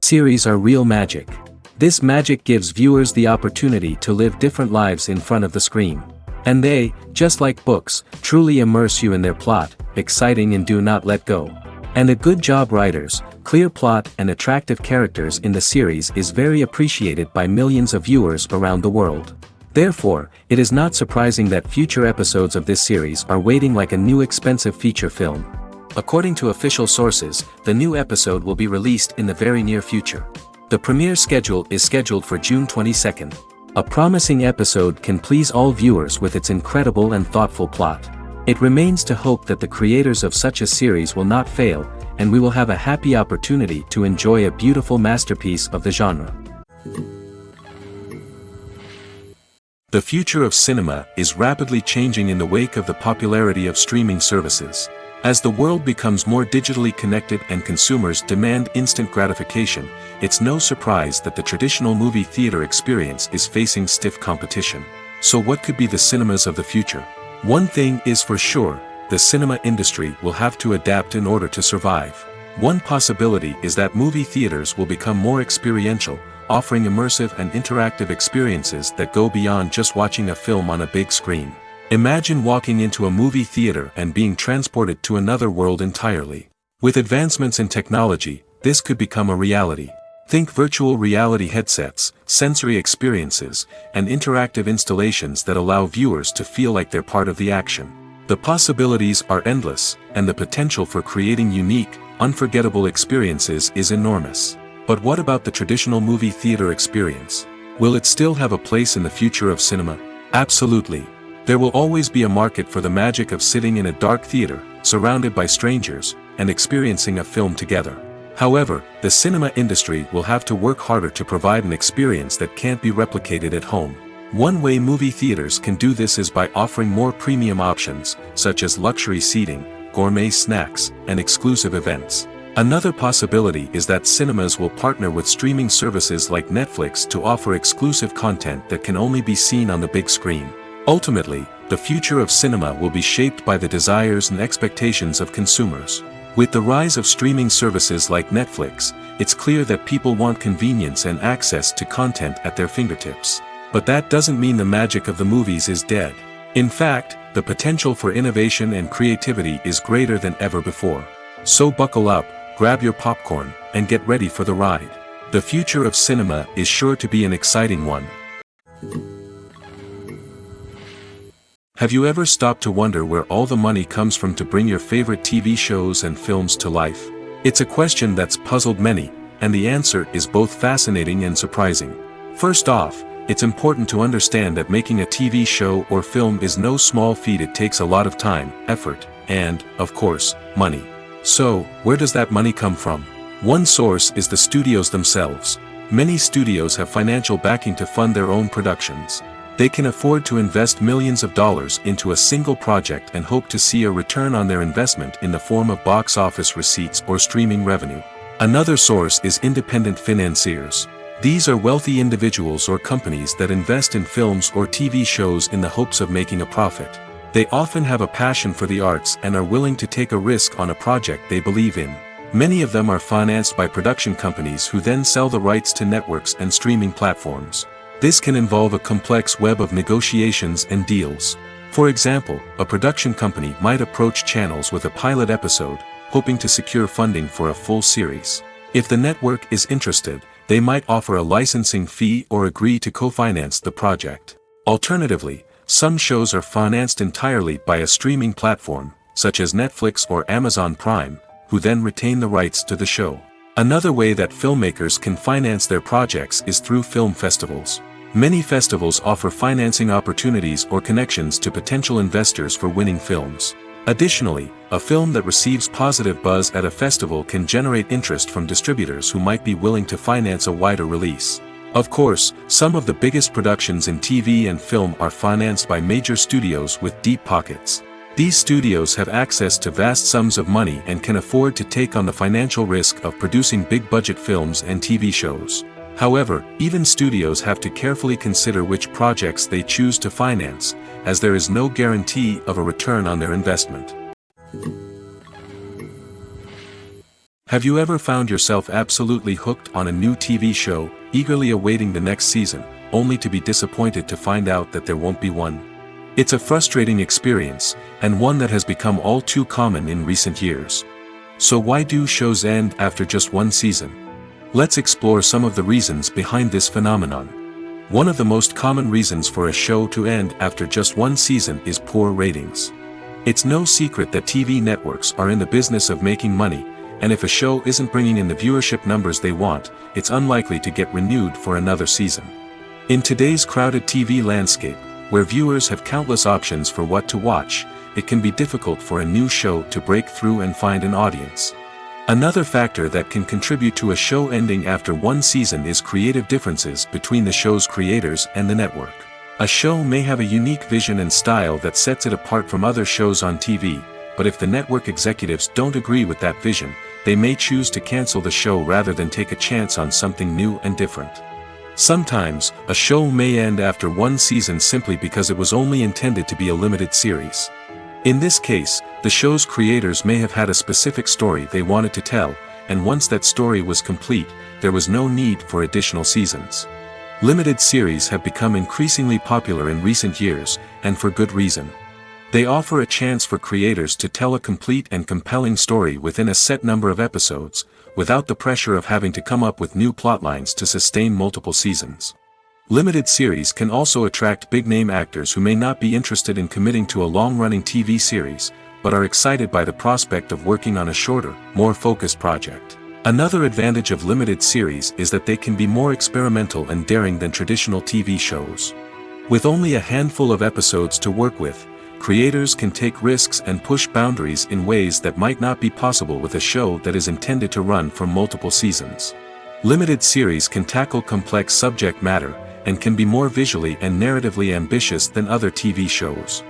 Series are real magic. This magic gives viewers the opportunity to live different lives in front of the screen. And they, just like books, truly immerse you in their plot, exciting and do not let go. And a good job writers, clear plot and attractive characters in the series is very appreciated by millions of viewers around the world. Therefore, it is not surprising that future episodes of this series are waiting like a new expensive feature film. According to official sources, the new episode will be released in the very near future. The premiere schedule is scheduled for June 22nd. A promising episode can please all viewers with its incredible and thoughtful plot. It remains to hope that the creators of such a series will not fail, and we will have a happy opportunity to enjoy a beautiful masterpiece of the genre. The future of cinema is rapidly changing in the wake of the popularity of streaming services. As the world becomes more digitally connected and consumers demand instant gratification, it's no surprise that the traditional movie theater experience is facing stiff competition. So what could be the cinemas of the future? One thing is for sure, the cinema industry will have to adapt in order to survive. One possibility is that movie theaters will become more experiential, offering immersive and interactive experiences that go beyond just watching a film on a big screen. Imagine walking into a movie theater and being transported to another world entirely. With advancements in technology, this could become a reality. Think virtual reality headsets, sensory experiences, and interactive installations that allow viewers to feel like they're part of the action. The possibilities are endless, and the potential for creating unique, unforgettable experiences is enormous. But what about the traditional movie theater experience? Will it still have a place in the future of cinema? Absolutely. There will always be a market for the magic of sitting in a dark theater, surrounded by strangers, and experiencing a film together. However, the cinema industry will have to work harder to provide an experience that can't be replicated at home. One way movie theaters can do this is by offering more premium options, such as luxury seating, gourmet snacks, and exclusive events. Another possibility is that cinemas will partner with streaming services like Netflix to offer exclusive content that can only be seen on the big screen. Ultimately, the future of cinema will be shaped by the desires and expectations of consumers. With the rise of streaming services like Netflix, it's clear that people want convenience and access to content at their fingertips. But that doesn't mean the magic of the movies is dead. In fact, the potential for innovation and creativity is greater than ever before. So buckle up, grab your popcorn, and get ready for the ride. The future of cinema is sure to be an exciting one. Have you ever stopped to wonder where all the money comes from to bring your favorite TV shows and films to life? It's a question that's puzzled many, and the answer is both fascinating and surprising. First off, it's important to understand that making a TV show or film is no small feat. It takes a lot of time, effort, and, of course, money. So, where does that money come from? One source is the studios themselves. Many studios have financial backing to fund their own productions. They can afford to invest millions of dollars into a single project and hope to see a return on their investment in the form of box office receipts or streaming revenue. Another source is independent financiers. These are wealthy individuals or companies that invest in films or TV shows in the hopes of making a profit. They often have a passion for the arts and are willing to take a risk on a project they believe in. Many of them are financed by production companies who then sell the rights to networks and streaming platforms. This can involve a complex web of negotiations and deals. For example, a production company might approach channels with a pilot episode, hoping to secure funding for a full series. If the network is interested, they might offer a licensing fee or agree to co-finance the project. Alternatively, some shows are financed entirely by a streaming platform, such as Netflix or Amazon Prime, who then retain the rights to the show. Another way that filmmakers can finance their projects is through film festivals. Many festivals offer financing opportunities or connections to potential investors for winning films. Additionally, a film that receives positive buzz at a festival can generate interest from distributors who might be willing to finance a wider release. Of course, some of the biggest productions in TV and film are financed by major studios with deep pockets. These studios have access to vast sums of money and can afford to take on the financial risk of producing big-budget films and TV shows. However, even studios have to carefully consider which projects they choose to finance, as there is no guarantee of a return on their investment. Have you ever found yourself absolutely hooked on a new TV show, eagerly awaiting the next season, only to be disappointed to find out that there won't be one? It's a frustrating experience, and one that has become all too common in recent years. So why do shows end after just one season? Let's explore some of the reasons behind this phenomenon. One of the most common reasons for a show to end after just one season is poor ratings. It's no secret that TV networks are in the business of making money, and if a show isn't bringing in the viewership numbers they want, it's unlikely to get renewed for another season. In today's crowded TV landscape, where viewers have countless options for what to watch, it can be difficult for a new show to break through and find an audience. Another factor that can contribute to a show ending after one season is creative differences between the show's creators and the network. A show may have a unique vision and style that sets it apart from other shows on TV, but if the network executives don't agree with that vision, they may choose to cancel the show rather than take a chance on something new and different. Sometimes, a show may end after one season simply because it was only intended to be a limited series. In this case, the show's creators may have had a specific story they wanted to tell, and once that story was complete, there was no need for additional seasons. Limited series have become increasingly popular in recent years, and for good reason. They offer a chance for creators to tell a complete and compelling story within a set number of episodes, without the pressure of having to come up with new plotlines to sustain multiple seasons. Limited series can also attract big-name actors who may not be interested in committing to a long-running TV series, but are excited by the prospect of working on a shorter, more focused project. Another advantage of limited series is that they can be more experimental and daring than traditional TV shows. With only a handful of episodes to work with, creators can take risks and push boundaries in ways that might not be possible with a show that is intended to run for multiple seasons. Limited series can tackle complex subject matter, and can be more visually and narratively ambitious than other TV shows.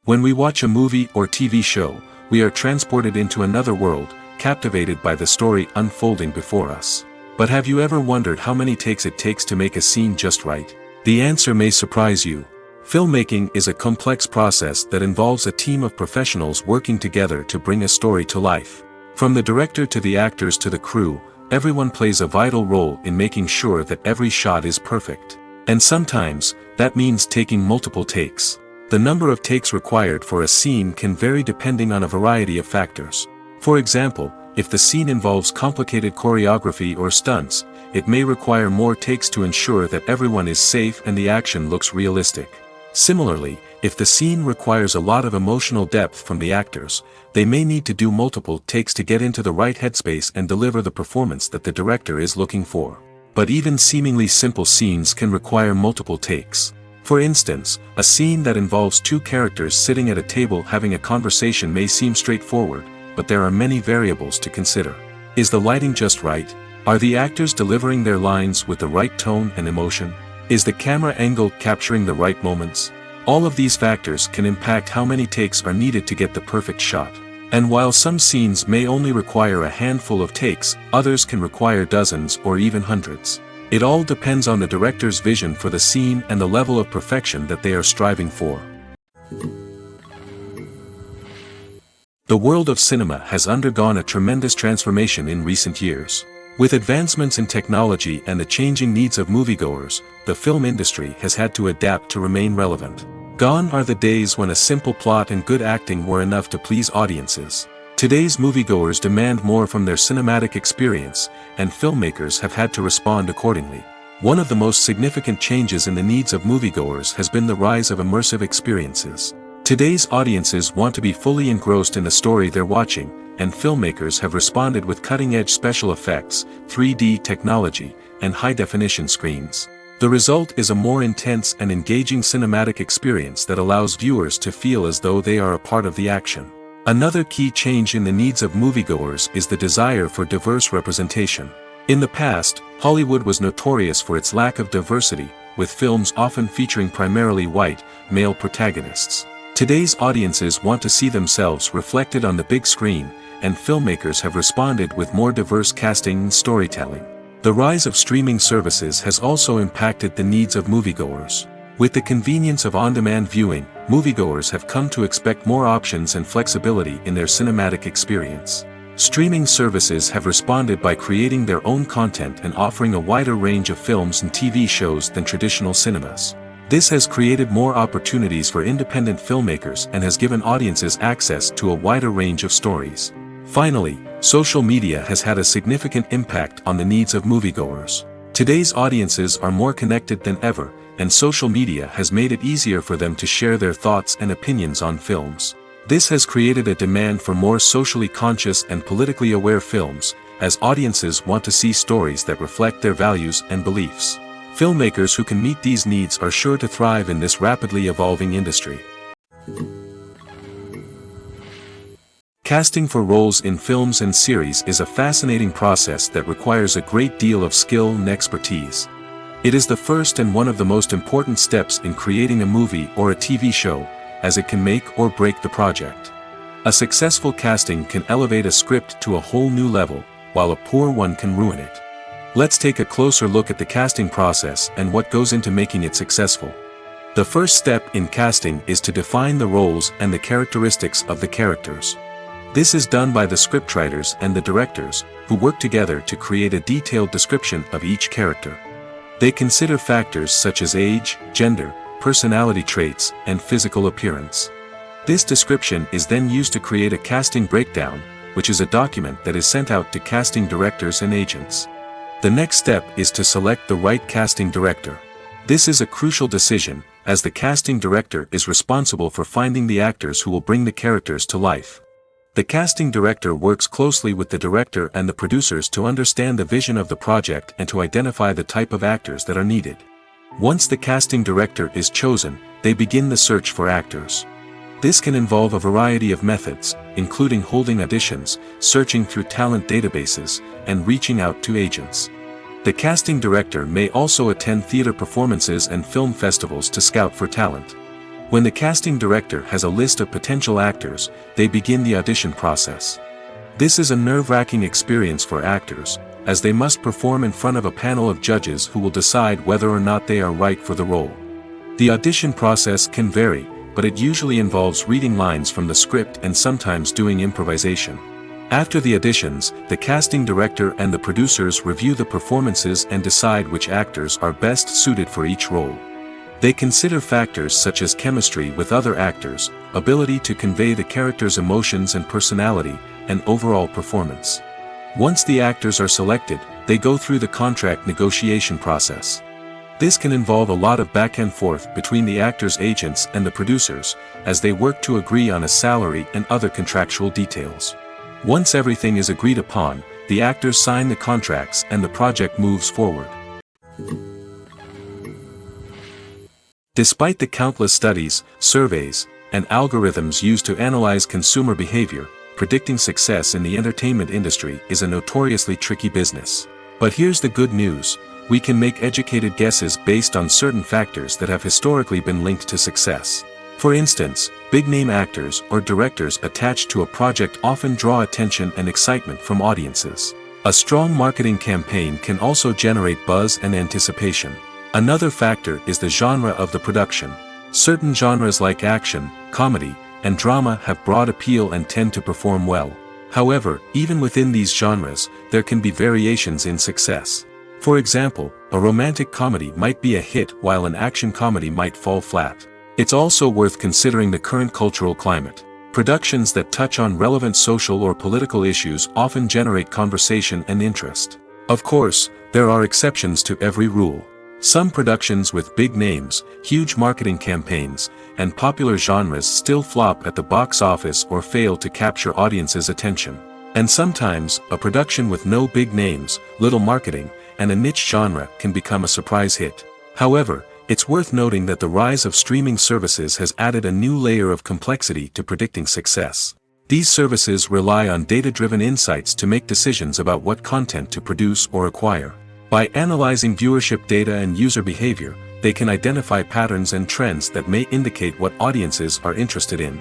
When we watch a movie or TV show, we are transported into another world, captivated by the story unfolding before us. But have you ever wondered how many takes it takes to make a scene just right? The answer may surprise you. Filmmaking is a complex process that involves a team of professionals working together to bring a story to life. From the director to the actors to the crew, everyone plays a vital role in making sure that every shot is perfect. And sometimes, that means taking multiple takes. The number of takes required for a scene can vary depending on a variety of factors. For example, if the scene involves complicated choreography or stunts, it may require more takes to ensure that everyone is safe and the action looks realistic. Similarly, if the scene requires a lot of emotional depth from the actors, they may need to do multiple takes to get into the right headspace and deliver the performance that the director is looking for. But even seemingly simple scenes can require multiple takes. For instance, a scene that involves two characters sitting at a table having a conversation may seem straightforward, but there are many variables to consider. Is the lighting just right? Are the actors delivering their lines with the right tone and emotion? Is the camera angle capturing the right moments? All of these factors can impact how many takes are needed to get the perfect shot. And while some scenes may only require a handful of takes, others can require dozens or even hundreds. It all depends on the director's vision for the scene and the level of perfection that they are striving for. The world of cinema has undergone a tremendous transformation in recent years. With advancements in technology and the changing needs of moviegoers, the film industry has had to adapt to remain relevant. Gone are the days when a simple plot and good acting were enough to please audiences. Today's moviegoers demand more from their cinematic experience, and filmmakers have had to respond accordingly. One of the most significant changes in the needs of moviegoers has been the rise of immersive experiences. Today's audiences want to be fully engrossed in the story they're watching, and filmmakers have responded with cutting-edge special effects, 3D technology, and high-definition screens. The result is a more intense and engaging cinematic experience that allows viewers to feel as though they are a part of the action. Another key change in the needs of moviegoers is the desire for diverse representation. In the past, Hollywood was notorious for its lack of diversity, with films often featuring primarily white, male protagonists. Today's audiences want to see themselves reflected on the big screen, and filmmakers have responded with more diverse casting and storytelling. The rise of streaming services has also impacted the needs of moviegoers. With the convenience of on-demand viewing, moviegoers have come to expect more options and flexibility in their cinematic experience. Streaming services have responded by creating their own content and offering a wider range of films and TV shows than traditional cinemas. This has created more opportunities for independent filmmakers and has given audiences access to a wider range of stories. Finally, social media has had a significant impact on the needs of moviegoers. Today's audiences are more connected than ever, and social media has made it easier for them to share their thoughts and opinions on films. This has created a demand for more socially conscious and politically aware films, as audiences want to see stories that reflect their values and beliefs. Filmmakers who can meet these needs are sure to thrive in this rapidly evolving industry. Casting for roles in films and series is a fascinating process that requires a great deal of skill and expertise. It is the first and one of the most important steps in creating a movie or a TV show, as it can make or break the project. A successful casting can elevate a script to a whole new level, while a poor one can ruin it. Let's take a closer look at the casting process and what goes into making it successful. The first step in casting is to define the roles and the characteristics of the characters. This is done by the scriptwriters and the directors, who work together to create a detailed description of each character. They consider factors such as age, gender, personality traits, and physical appearance. This description is then used to create a casting breakdown, which is a document that is sent out to casting directors and agents. The next step is to select the right casting director. This is a crucial decision, as the casting director is responsible for finding the actors who will bring the characters to life. The casting director works closely with the director and the producers to understand the vision of the project and to identify the type of actors that are needed. Once the casting director is chosen, they begin the search for actors. This can involve a variety of methods, including holding auditions, searching through talent databases, and reaching out to agents. The casting director may also attend theater performances and film festivals to scout for talent. When the casting director has a list of potential actors, they begin the audition process. This is a nerve-wracking experience for actors, as they must perform in front of a panel of judges who will decide whether or not they are right for the role. The audition process can vary, but it usually involves reading lines from the script and sometimes doing improvisation. After the auditions, the casting director and the producers review the performances and decide which actors are best suited for each role. They consider factors such as chemistry with other actors, ability to convey the character's emotions and personality, and overall performance. Once the actors are selected, they go through the contract negotiation process. This can involve a lot of back and forth between the actors' agents and the producers, as they work to agree on a salary and other contractual details. Once everything is agreed upon, the actors sign the contracts and the project moves forward. Despite the countless studies, surveys, and algorithms used to analyze consumer behavior, predicting success in the entertainment industry is a notoriously tricky business. But here's the good news: we can make educated guesses based on certain factors that have historically been linked to success. For instance, big-name actors or directors attached to a project often draw attention and excitement from audiences. A strong marketing campaign can also generate buzz and anticipation. Another factor is the genre of the production. Certain genres like action, comedy, and drama have broad appeal and tend to perform well. However, even within these genres, there can be variations in success. For example, a romantic comedy might be a hit while an action comedy might fall flat. It's also worth considering the current cultural climate. Productions that touch on relevant social or political issues often generate conversation and interest. Of course, there are exceptions to every rule. Some productions with big names, huge marketing campaigns, and popular genres still flop at the box office or fail to capture audiences' attention. And sometimes, a production with no big names, little marketing, and a niche genre can become a surprise hit. However, it's worth noting that the rise of streaming services has added a new layer of complexity to predicting success. These services rely on data-driven insights to make decisions about what content to produce or acquire. By analyzing viewership data and user behavior, they can identify patterns and trends that may indicate what audiences are interested in.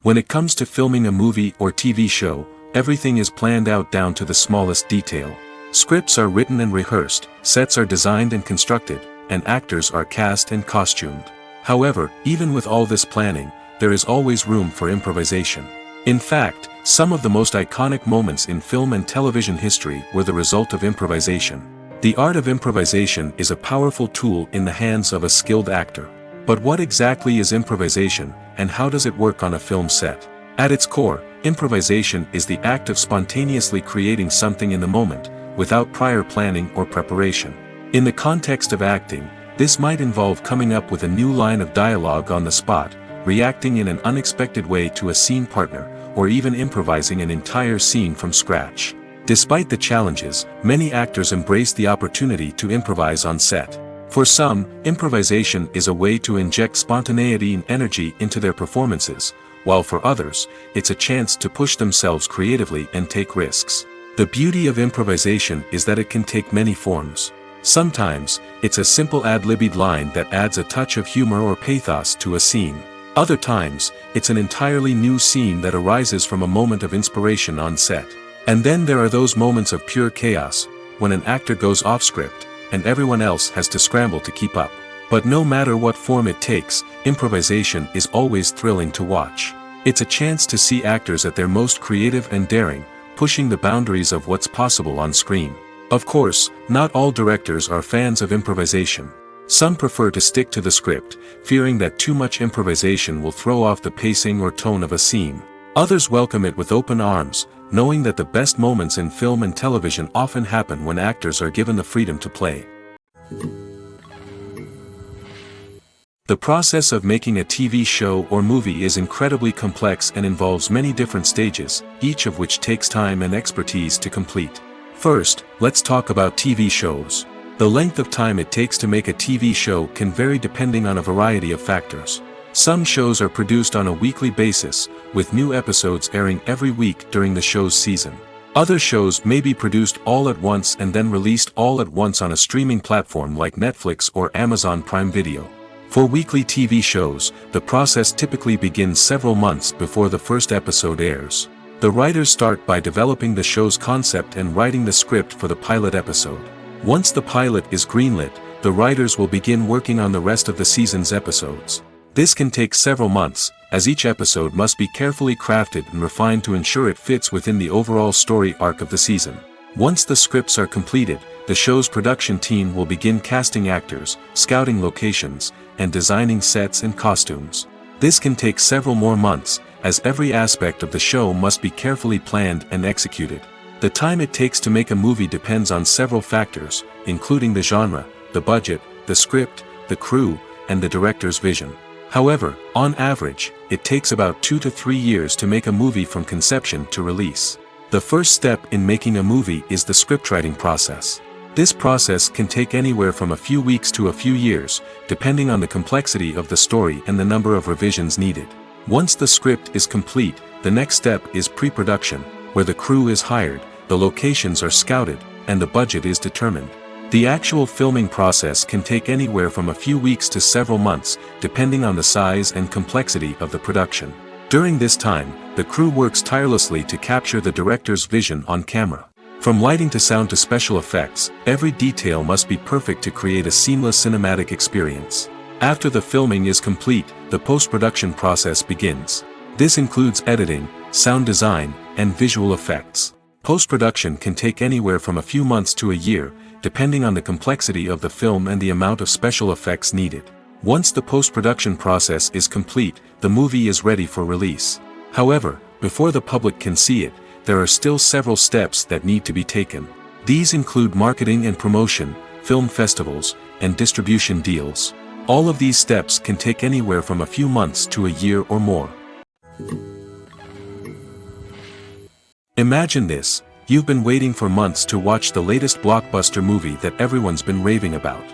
When it comes to filming a movie or TV show, everything is planned out down to the smallest detail. Scripts are written and rehearsed, sets are designed and constructed, and actors are cast and costumed. However, even with all this planning, there is always room for improvisation. In fact, some of the most iconic moments in film and television history were the result of improvisation. The art of improvisation is a powerful tool in the hands of a skilled actor. But what exactly is improvisation, and how does it work on a film set? At its core, improvisation is the act of spontaneously creating something in the moment, without prior planning or preparation. In the context of acting, this might involve coming up with a new line of dialogue on the spot, reacting in an unexpected way to a scene partner, or even improvising an entire scene from scratch. Despite the challenges, many actors embrace the opportunity to improvise on set. For some, improvisation is a way to inject spontaneity and energy into their performances, while for others, it's a chance to push themselves creatively and take risks. The beauty of improvisation is that it can take many forms. Sometimes, it's a simple ad-libbed line that adds a touch of humor or pathos to a scene. Other times, it's an entirely new scene that arises from a moment of inspiration on set. And then there are those moments of pure chaos, when an actor goes off script, and everyone else has to scramble to keep up. But no matter what form it takes, improvisation is always thrilling to watch. It's a chance to see actors at their most creative and daring, pushing the boundaries of what's possible on screen. Of course, not all directors are fans of improvisation. Some prefer to stick to the script, fearing that too much improvisation will throw off the pacing or tone of a scene. Others welcome it with open arms, knowing that the best moments in film and television often happen when actors are given the freedom to play. The process of making a TV show or movie is incredibly complex and involves many different stages, each of which takes time and expertise to complete. First, let's talk about TV shows. The length of time it takes to make a TV show can vary depending on a variety of factors. Some shows are produced on a weekly basis, with new episodes airing every week during the show's season. Other shows may be produced all at once and then released all at once on a streaming platform like Netflix or Amazon Prime Video. For weekly TV shows, the process typically begins several months before the first episode airs. The writers start by developing the show's concept and writing the script for the pilot episode. Once the pilot is greenlit, the writers will begin working on the rest of the season's episodes. This can take several months, as each episode must be carefully crafted and refined to ensure it fits within the overall story arc of the season. Once the scripts are completed, the show's production team will begin casting actors, scouting locations, and designing sets and costumes. This can take several more months, as every aspect of the show must be carefully planned and executed. The time it takes to make a movie depends on several factors, including the genre, the budget, the script, the crew, and the director's vision. However, on average, it takes about 2 to 3 years to make a movie from conception to release. The first step in making a movie is the scriptwriting process. This process can take anywhere from a few weeks to a few years, depending on the complexity of the story and the number of revisions needed. Once the script is complete, the next step is pre-production, where the crew is hired, the locations are scouted, and the budget is determined. The actual filming process can take anywhere from a few weeks to several months, depending on the size and complexity of the production. During this time, the crew works tirelessly to capture the director's vision on camera. From lighting to sound to special effects, every detail must be perfect to create a seamless cinematic experience. After the filming is complete, the post-production process begins. This includes editing, sound design, and visual effects. Post-production can take anywhere from a few months to a year, depending on the complexity of the film and the amount of special effects needed. Once the post-production process is complete, the movie is ready for release. However, before the public can see it, there are still several steps that need to be taken. These include marketing and promotion, film festivals, and distribution deals. All of these steps can take anywhere from a few months to a year or more. Imagine this: you've been waiting for months to watch the latest blockbuster movie that everyone's been raving about.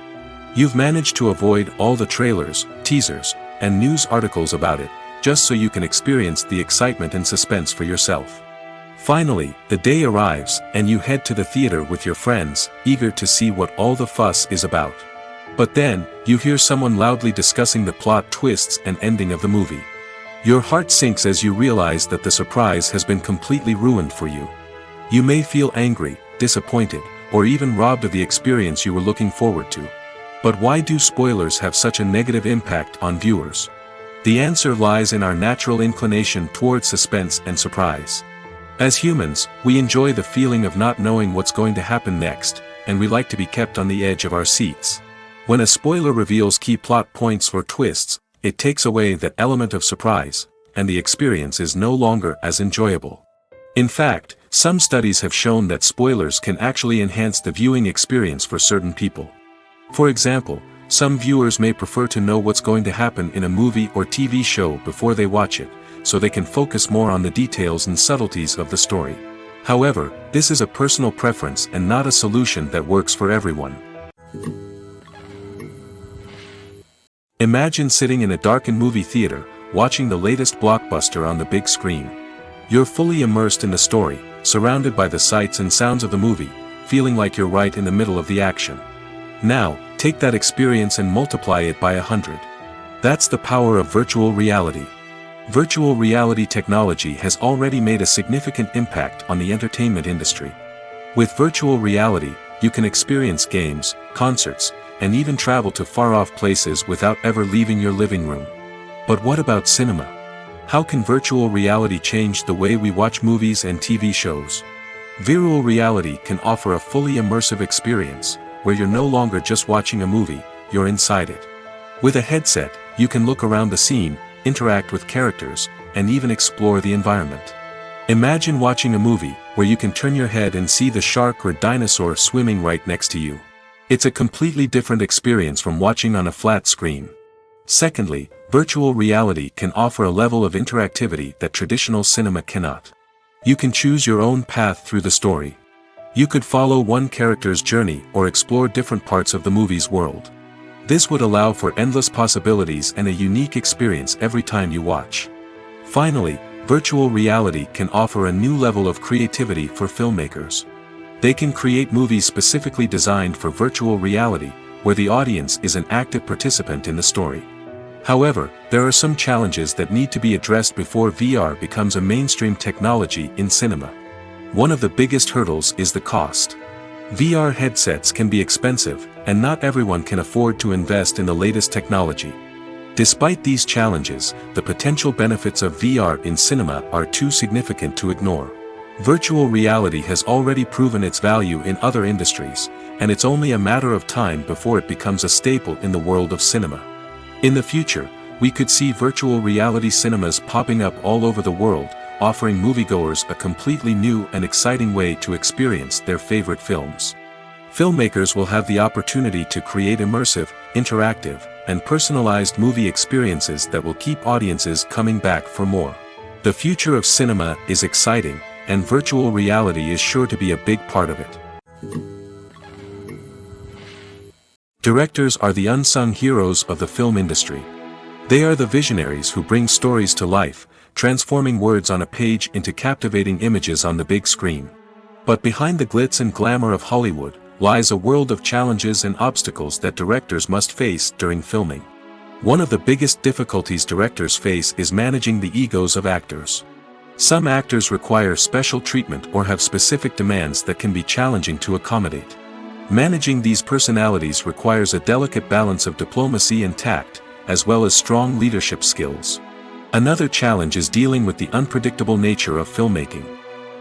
You've managed to avoid all the trailers, teasers, and news articles about it, just so you can experience the excitement and suspense for yourself. Finally, the day arrives, and you head to the theater with your friends, eager to see what all the fuss is about. But then, you hear someone loudly discussing the plot twists and ending of the movie. Your heart sinks as you realize that the surprise has been completely ruined for you. You may feel angry, disappointed, or even robbed of the experience you were looking forward to. But why do spoilers have such a negative impact on viewers? The answer lies in our natural inclination towards suspense and surprise. As humans, we enjoy the feeling of not knowing what's going to happen next, and we like to be kept on the edge of our seats. When a spoiler reveals key plot points or twists, it takes away that element of surprise, and the experience is no longer as enjoyable. In fact, some studies have shown that spoilers can actually enhance the viewing experience for certain people. For example, some viewers may prefer to know what's going to happen in a movie or TV show before they watch it, so they can focus more on the details and subtleties of the story. However, this is a personal preference and not a solution that works for everyone. Imagine sitting in a darkened movie theater, watching the latest blockbuster on the big screen. You're fully immersed in the story, surrounded by the sights and sounds of the movie, feeling like you're right in the middle of the action. Now, take that experience and multiply it by 100. That's the power of virtual reality. Virtual reality technology has already made a significant impact on the entertainment industry. With virtual reality, you can experience games, concerts, and even travel to far-off places without ever leaving your living room. But what about cinema? How can virtual reality change the way we watch movies and TV shows? Virtual reality can offer a fully immersive experience, where you're no longer just watching a movie, you're inside it. With a headset, you can look around the scene, interact with characters, and even explore the environment. Imagine watching a movie, where you can turn your head and see the shark or dinosaur swimming right next to you. It's a completely different experience from watching on a flat screen. Secondly, virtual reality can offer a level of interactivity that traditional cinema cannot. You can choose your own path through the story. You could follow one character's journey or explore different parts of the movie's world. This would allow for endless possibilities and a unique experience every time you watch. Finally, virtual reality can offer a new level of creativity for filmmakers. They can create movies specifically designed for virtual reality, where the audience is an active participant in the story. However, there are some challenges that need to be addressed before VR becomes a mainstream technology in cinema. One of the biggest hurdles is the cost. VR headsets can be expensive, and not everyone can afford to invest in the latest technology. Despite these challenges, the potential benefits of VR in cinema are too significant to ignore. Virtual reality has already proven its value in other industries, and it's only a matter of time before it becomes a staple in the world of cinema. In the future, we could see virtual reality cinemas popping up all over the world, offering moviegoers a completely new and exciting way to experience their favorite films. Filmmakers will have the opportunity to create immersive, interactive, and personalized movie experiences that will keep audiences coming back for more. The future of cinema is exciting, and virtual reality is sure to be a big part of it. Directors are the unsung heroes of the film industry. They are the visionaries who bring stories to life, transforming words on a page into captivating images on the big screen. But behind the glitz and glamour of Hollywood, lies a world of challenges and obstacles that directors must face during filming. One of the biggest difficulties directors face is managing the egos of actors. Some actors require special treatment or have specific demands that can be challenging to accommodate. Managing these personalities requires a delicate balance of diplomacy and tact, as well as strong leadership skills. Another challenge is dealing with the unpredictable nature of filmmaking.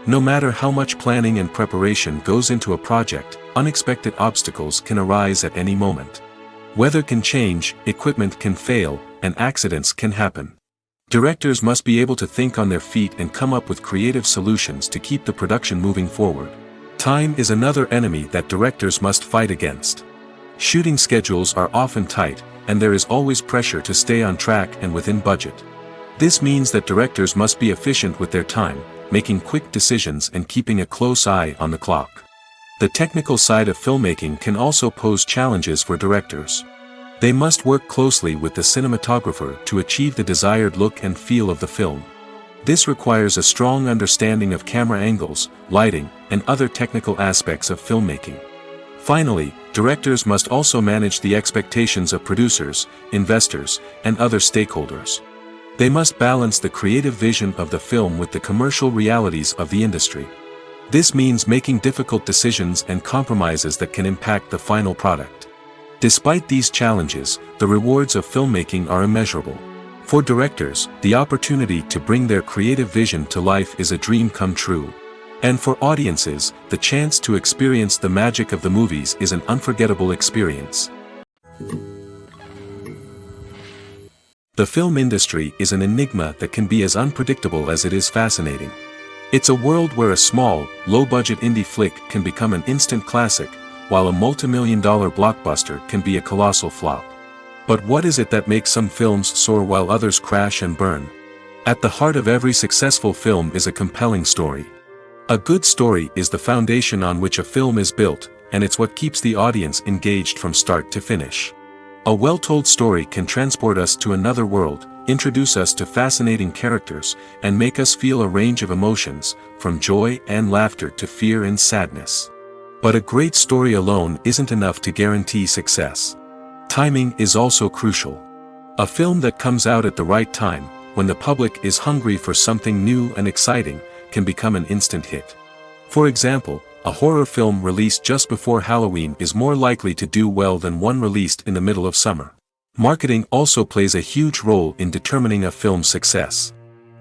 No matter how much planning and preparation goes into a project, unexpected obstacles can arise at any moment. Weather can change, equipment can fail, and accidents can happen. Directors must be able to think on their feet and come up with creative solutions to keep the production moving forward. Time is another enemy that directors must fight against. Shooting schedules are often tight, and there is always pressure to stay on track and within budget. This means that directors must be efficient with their time, making quick decisions and keeping a close eye on the clock. The technical side of filmmaking can also pose challenges for directors. They must work closely with the cinematographer to achieve the desired look and feel of the film. This requires a strong understanding of camera angles, lighting, and other technical aspects of filmmaking. Finally, directors must also manage the expectations of producers, investors, and other stakeholders. They must balance the creative vision of the film with the commercial realities of the industry. This means making difficult decisions and compromises that can impact the final product. Despite these challenges, the rewards of filmmaking are immeasurable. For directors, the opportunity to bring their creative vision to life is a dream come true. And for audiences, the chance to experience the magic of the movies is an unforgettable experience. The film industry is an enigma that can be as unpredictable as it is fascinating. It's a world where a small, low-budget indie flick can become an instant classic, while a multi-million-dollar blockbuster can be a colossal flop. But what is it that makes some films soar while others crash and burn? At the heart of every successful film is a compelling story. A good story is the foundation on which a film is built, and it's what keeps the audience engaged from start to finish. A well-told story can transport us to another world, introduce us to fascinating characters, and make us feel a range of emotions, from joy and laughter to fear and sadness. But a great story alone isn't enough to guarantee success. Timing is also crucial. A film that comes out at the right time, when the public is hungry for something new and exciting, can become an instant hit. For example, a horror film released just before Halloween is more likely to do well than one released in the middle of summer. Marketing also plays a huge role in determining a film's success.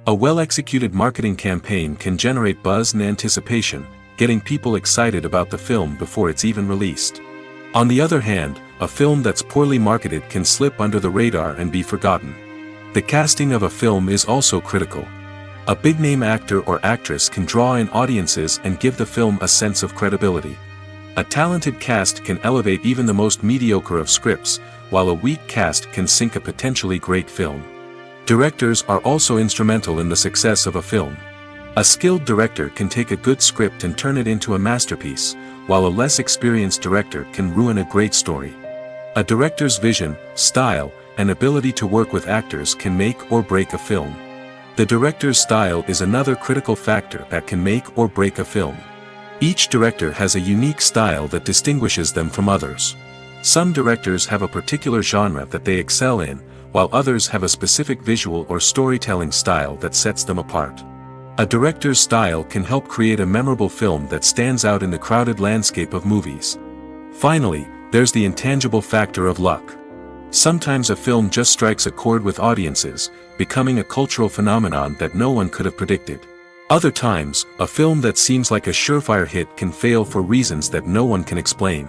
A well-executed marketing campaign can generate buzz and anticipation, getting people excited about the film before it's even released. On the other hand, a film that's poorly marketed can slip under the radar and be forgotten. The casting of a film is also critical. A big-name actor or actress can draw in audiences and give the film a sense of credibility. A talented cast can elevate even the most mediocre of scripts, while a weak cast can sink a potentially great film. Directors are also instrumental in the success of a film. A skilled director can take a good script and turn it into a masterpiece, while a less experienced director can ruin a great story. A director's vision, style, and ability to work with actors can make or break a film. The director's style is another critical factor that can make or break a film. Each director has a unique style that distinguishes them from others. Some directors have a particular genre that they excel in, while others have a specific visual or storytelling style that sets them apart. A director's style can help create a memorable film that stands out in the crowded landscape of movies. Finally, there's the intangible factor of luck. Sometimes a film just strikes a chord with audiences, becoming a cultural phenomenon that no one could have predicted. Other times, a film that seems like a surefire hit can fail for reasons that no one can explain.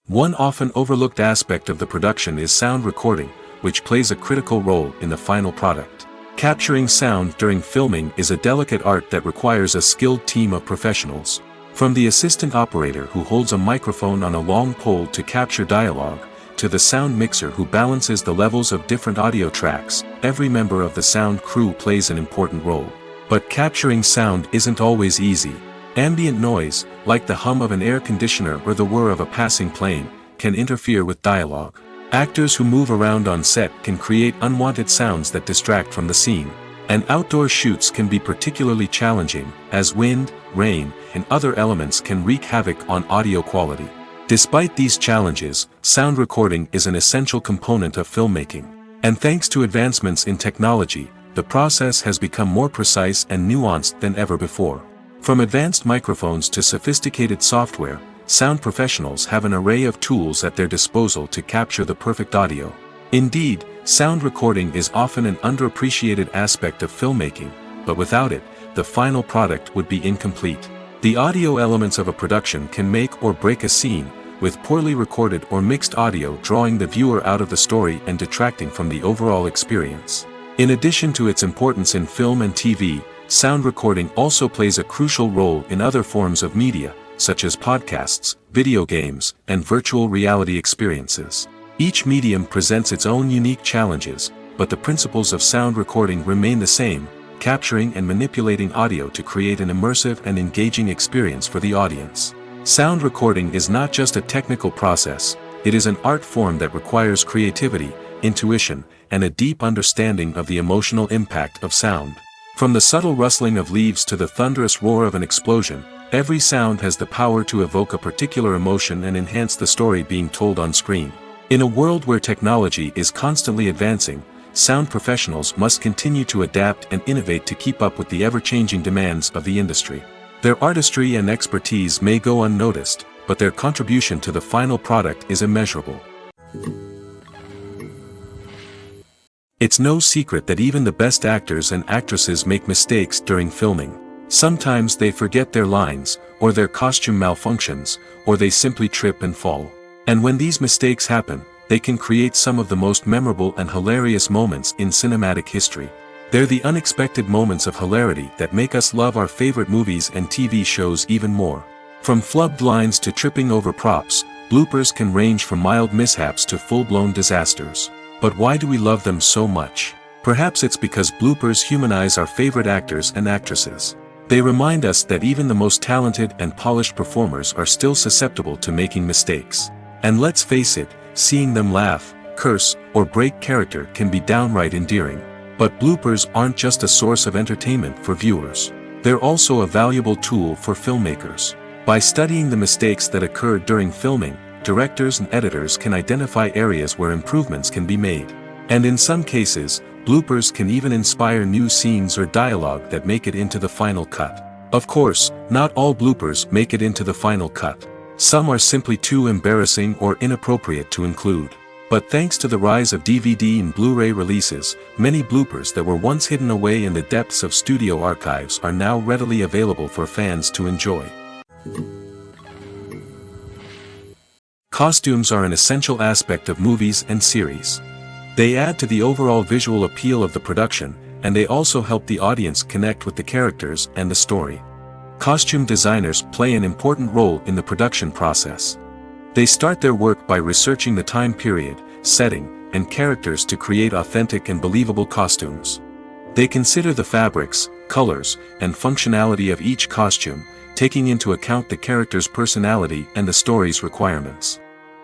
One often overlooked aspect of the production is sound recording, which plays a critical role in the final product. Capturing sound during filming is a delicate art that requires a skilled team of professionals. From the assistant operator who holds a microphone on a long pole to capture dialogue, to the sound mixer who balances the levels of different audio tracks, every member of the sound crew plays an important role. But capturing sound isn't always easy. Ambient noise, like the hum of an air conditioner or the whir of a passing plane, can interfere with dialogue. Actors who move around on set can create unwanted sounds that distract from the scene. And outdoor shoots can be particularly challenging, as wind, rain, and other elements can wreak havoc on audio quality. Despite these challenges, sound recording is an essential component of filmmaking. And thanks to advancements in technology, the process has become more precise and nuanced than ever before. From advanced microphones to sophisticated software, sound professionals have an array of tools at their disposal to capture the perfect audio. Indeed, sound recording is often an underappreciated aspect of filmmaking, but without it, the final product would be incomplete. The audio elements of a production can make or break a scene, with poorly recorded or mixed audio drawing the viewer out of the story and detracting from the overall experience. In addition to its importance in film and TV, sound recording also plays a crucial role in other forms of media, such as podcasts, video games, and virtual reality experiences. Each medium presents its own unique challenges, but the principles of sound recording remain the same, capturing and manipulating audio to create an immersive and engaging experience for the audience. Sound recording is not just a technical process, it is an art form that requires creativity, intuition, and a deep understanding of the emotional impact of sound. From the subtle rustling of leaves to the thunderous roar of an explosion, every sound has the power to evoke a particular emotion and enhance the story being told on screen. In a world where technology is constantly advancing, sound professionals must continue to adapt and innovate to keep up with the ever-changing demands of the industry. Their artistry and expertise may go unnoticed, but their contribution to the final product is immeasurable. It's no secret that even the best actors and actresses make mistakes during filming. Sometimes they forget their lines, or their costume malfunctions, or they simply trip and fall. And when these mistakes happen, they can create some of the most memorable and hilarious moments in cinematic history. They're the unexpected moments of hilarity that make us love our favorite movies and TV shows even more. From flubbed lines to tripping over props, bloopers can range from mild mishaps to full-blown disasters. But why do we love them so much? Perhaps it's because bloopers humanize our favorite actors and actresses. They remind us that even the most talented and polished performers are still susceptible to making mistakes. And let's face it, seeing them laugh, curse, or break character can be downright endearing. But bloopers aren't just a source of entertainment for viewers. They're also a valuable tool for filmmakers. By studying the mistakes that occurred during filming, directors and editors can identify areas where improvements can be made. And in some cases, bloopers can even inspire new scenes or dialogue that make it into the final cut. Of course, not all bloopers make it into the final cut. Some are simply too embarrassing or inappropriate to include. But thanks to the rise of DVD and Blu-ray releases, many bloopers that were once hidden away in the depths of studio archives are now readily available for fans to enjoy. Costumes are an essential aspect of movies and series. They add to the overall visual appeal of the production, and they also help the audience connect with the characters and the story. Costume designers play an important role in the production process. They start their work by researching the time period, setting, and characters to create authentic and believable costumes. They consider the fabrics, colors, and functionality of each costume, taking into account the character's personality and the story's requirements.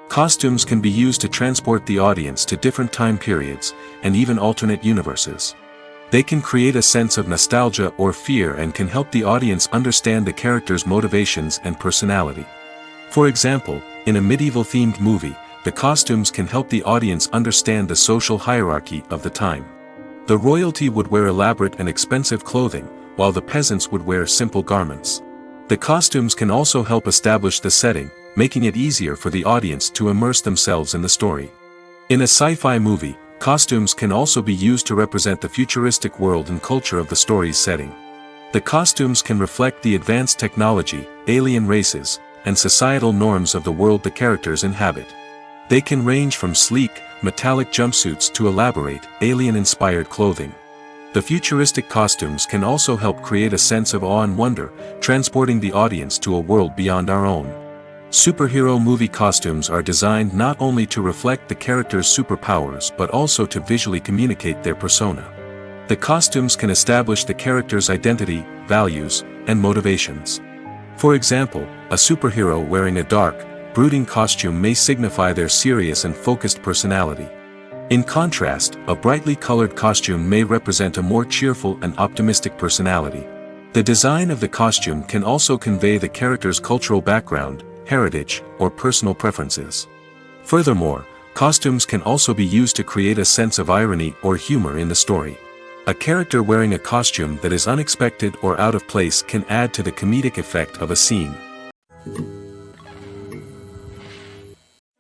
Costumes can be used to transport the audience to different time periods, and even alternate universes. They can create a sense of nostalgia or fear and can help the audience understand the character's motivations and personality. For example, in a medieval-themed movie, the costumes can help the audience understand the social hierarchy of the time. The royalty would wear elaborate and expensive clothing, while the peasants would wear simple garments. The costumes can also help establish the setting, making it easier for the audience to immerse themselves in the story. In a sci-fi movie, costumes can also be used to represent the futuristic world and culture of the story's setting. The costumes can reflect the advanced technology, alien races, and societal norms of the world the characters inhabit. They can range from sleek, metallic jumpsuits to elaborate, alien-inspired clothing. The futuristic costumes can also help create a sense of awe and wonder, transporting the audience to a world beyond our own. Superhero movie costumes are designed not only to reflect the character's superpowers but also to visually communicate their persona. The costumes can establish the character's identity, values, and motivations. For example, a superhero wearing a dark, brooding costume may signify their serious and focused personality. In contrast, a brightly colored costume may represent a more cheerful and optimistic personality. The design of the costume can also convey the character's cultural background, heritage, or personal preferences. Furthermore, costumes can also be used to create a sense of irony or humor in the story. A character wearing a costume that is unexpected or out of place can add to the comedic effect of a scene.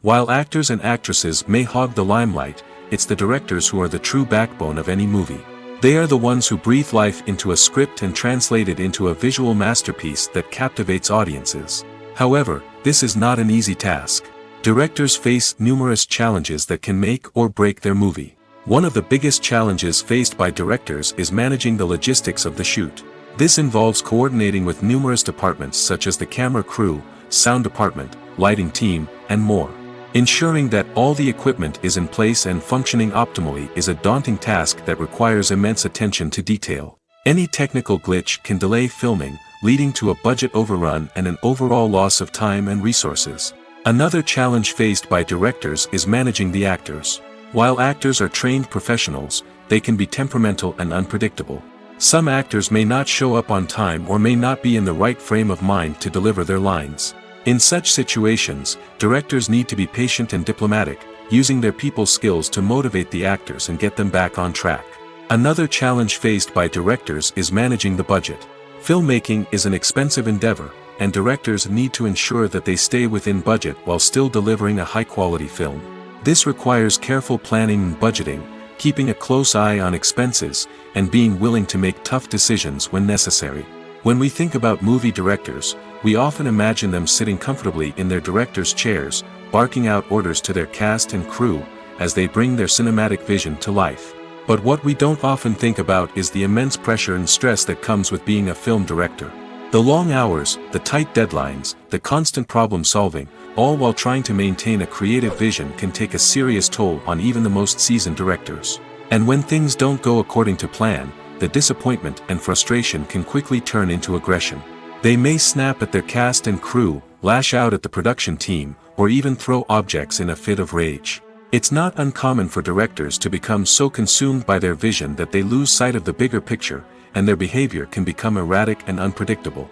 While actors and actresses may hog the limelight, it's the directors who are the true backbone of any movie. They are the ones who breathe life into a script and translate it into a visual masterpiece that captivates audiences. However, this is not an easy task. Directors face numerous challenges that can make or break their movie. One of the biggest challenges faced by directors is managing the logistics of the shoot. This involves coordinating with numerous departments such as the camera crew, sound department, lighting team, and more. Ensuring that all the equipment is in place and functioning optimally is a daunting task that requires immense attention to detail. Any technical glitch can delay filming, leading to a budget overrun and an overall loss of time and resources. Another challenge faced by directors is managing the actors. While actors are trained professionals, they can be temperamental and unpredictable. Some actors may not show up on time or may not be in the right frame of mind to deliver their lines. In such situations, directors need to be patient and diplomatic, using their people skills to motivate the actors and get them back on track. Another challenge faced by directors is managing the budget. Filmmaking is an expensive endeavor, and directors need to ensure that they stay within budget while still delivering a high-quality film. This requires careful planning and budgeting, keeping a close eye on expenses, and being willing to make tough decisions when necessary. When we think about movie directors, we often imagine them sitting comfortably in their director's chairs, barking out orders to their cast and crew, as they bring their cinematic vision to life. But what we don't often think about is the immense pressure and stress that comes with being a film director. The long hours, the tight deadlines, the constant problem-solving, all while trying to maintain a creative vision can take a serious toll on even the most seasoned directors. And when things don't go according to plan, the disappointment and frustration can quickly turn into aggression. They may snap at their cast and crew, lash out at the production team, or even throw objects in a fit of rage. It's not uncommon for directors to become so consumed by their vision that they lose sight of the bigger picture, and their behavior can become erratic and unpredictable.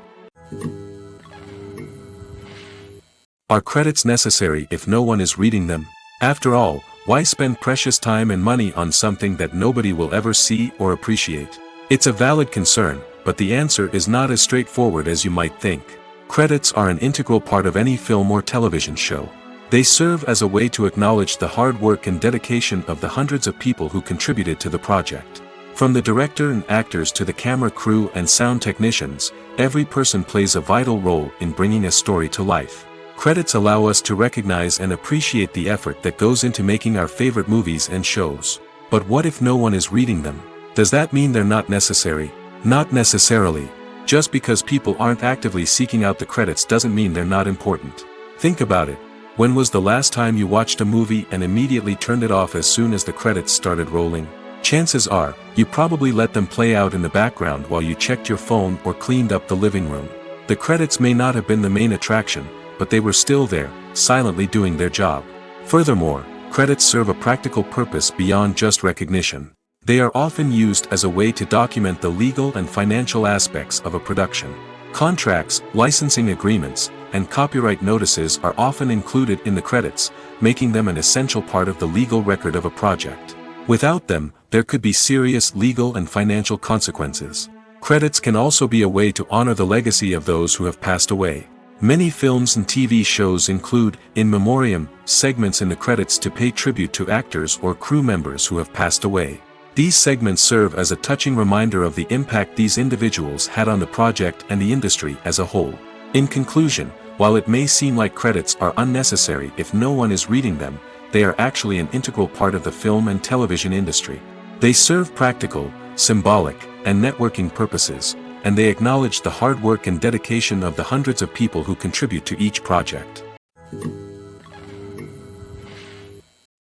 Are credits necessary if no one is reading them? After all, why spend precious time and money on something that nobody will ever see or appreciate? It's a valid concern, but the answer is not as straightforward as you might think. Credits are an integral part of any film or television show. They serve as a way to acknowledge the hard work and dedication of the hundreds of people who contributed to the project. From the director and actors to the camera crew and sound technicians, every person plays a vital role in bringing a story to life. Credits allow us to recognize and appreciate the effort that goes into making our favorite movies and shows. But what if no one is reading them? Does that mean they're not necessary? Not necessarily. Just because people aren't actively seeking out the credits doesn't mean they're not important. Think about it. When was the last time you watched a movie and immediately turned it off as soon as the credits started rolling? Chances are, you probably let them play out in the background while you checked your phone or cleaned up the living room. The credits may not have been the main attraction, but they were still there, silently doing their job. Furthermore, credits serve a practical purpose beyond just recognition. They are often used as a way to document the legal and financial aspects of a production. Contracts, licensing agreements, and copyright notices are often included in the credits, making them an essential part of the legal record of a project. Without them, there could be serious legal and financial consequences. Credits can also be a way to honor the legacy of those who have passed away. Many films and TV shows include, in memoriam, segments in the credits to pay tribute to actors or crew members who have passed away. These segments serve as a touching reminder of the impact these individuals had on the project and the industry as a whole. In conclusion, while it may seem like credits are unnecessary if no one is reading them, they are actually an integral part of the film and television industry. They serve practical, symbolic, and networking purposes, and they acknowledge the hard work and dedication of the hundreds of people who contribute to each project.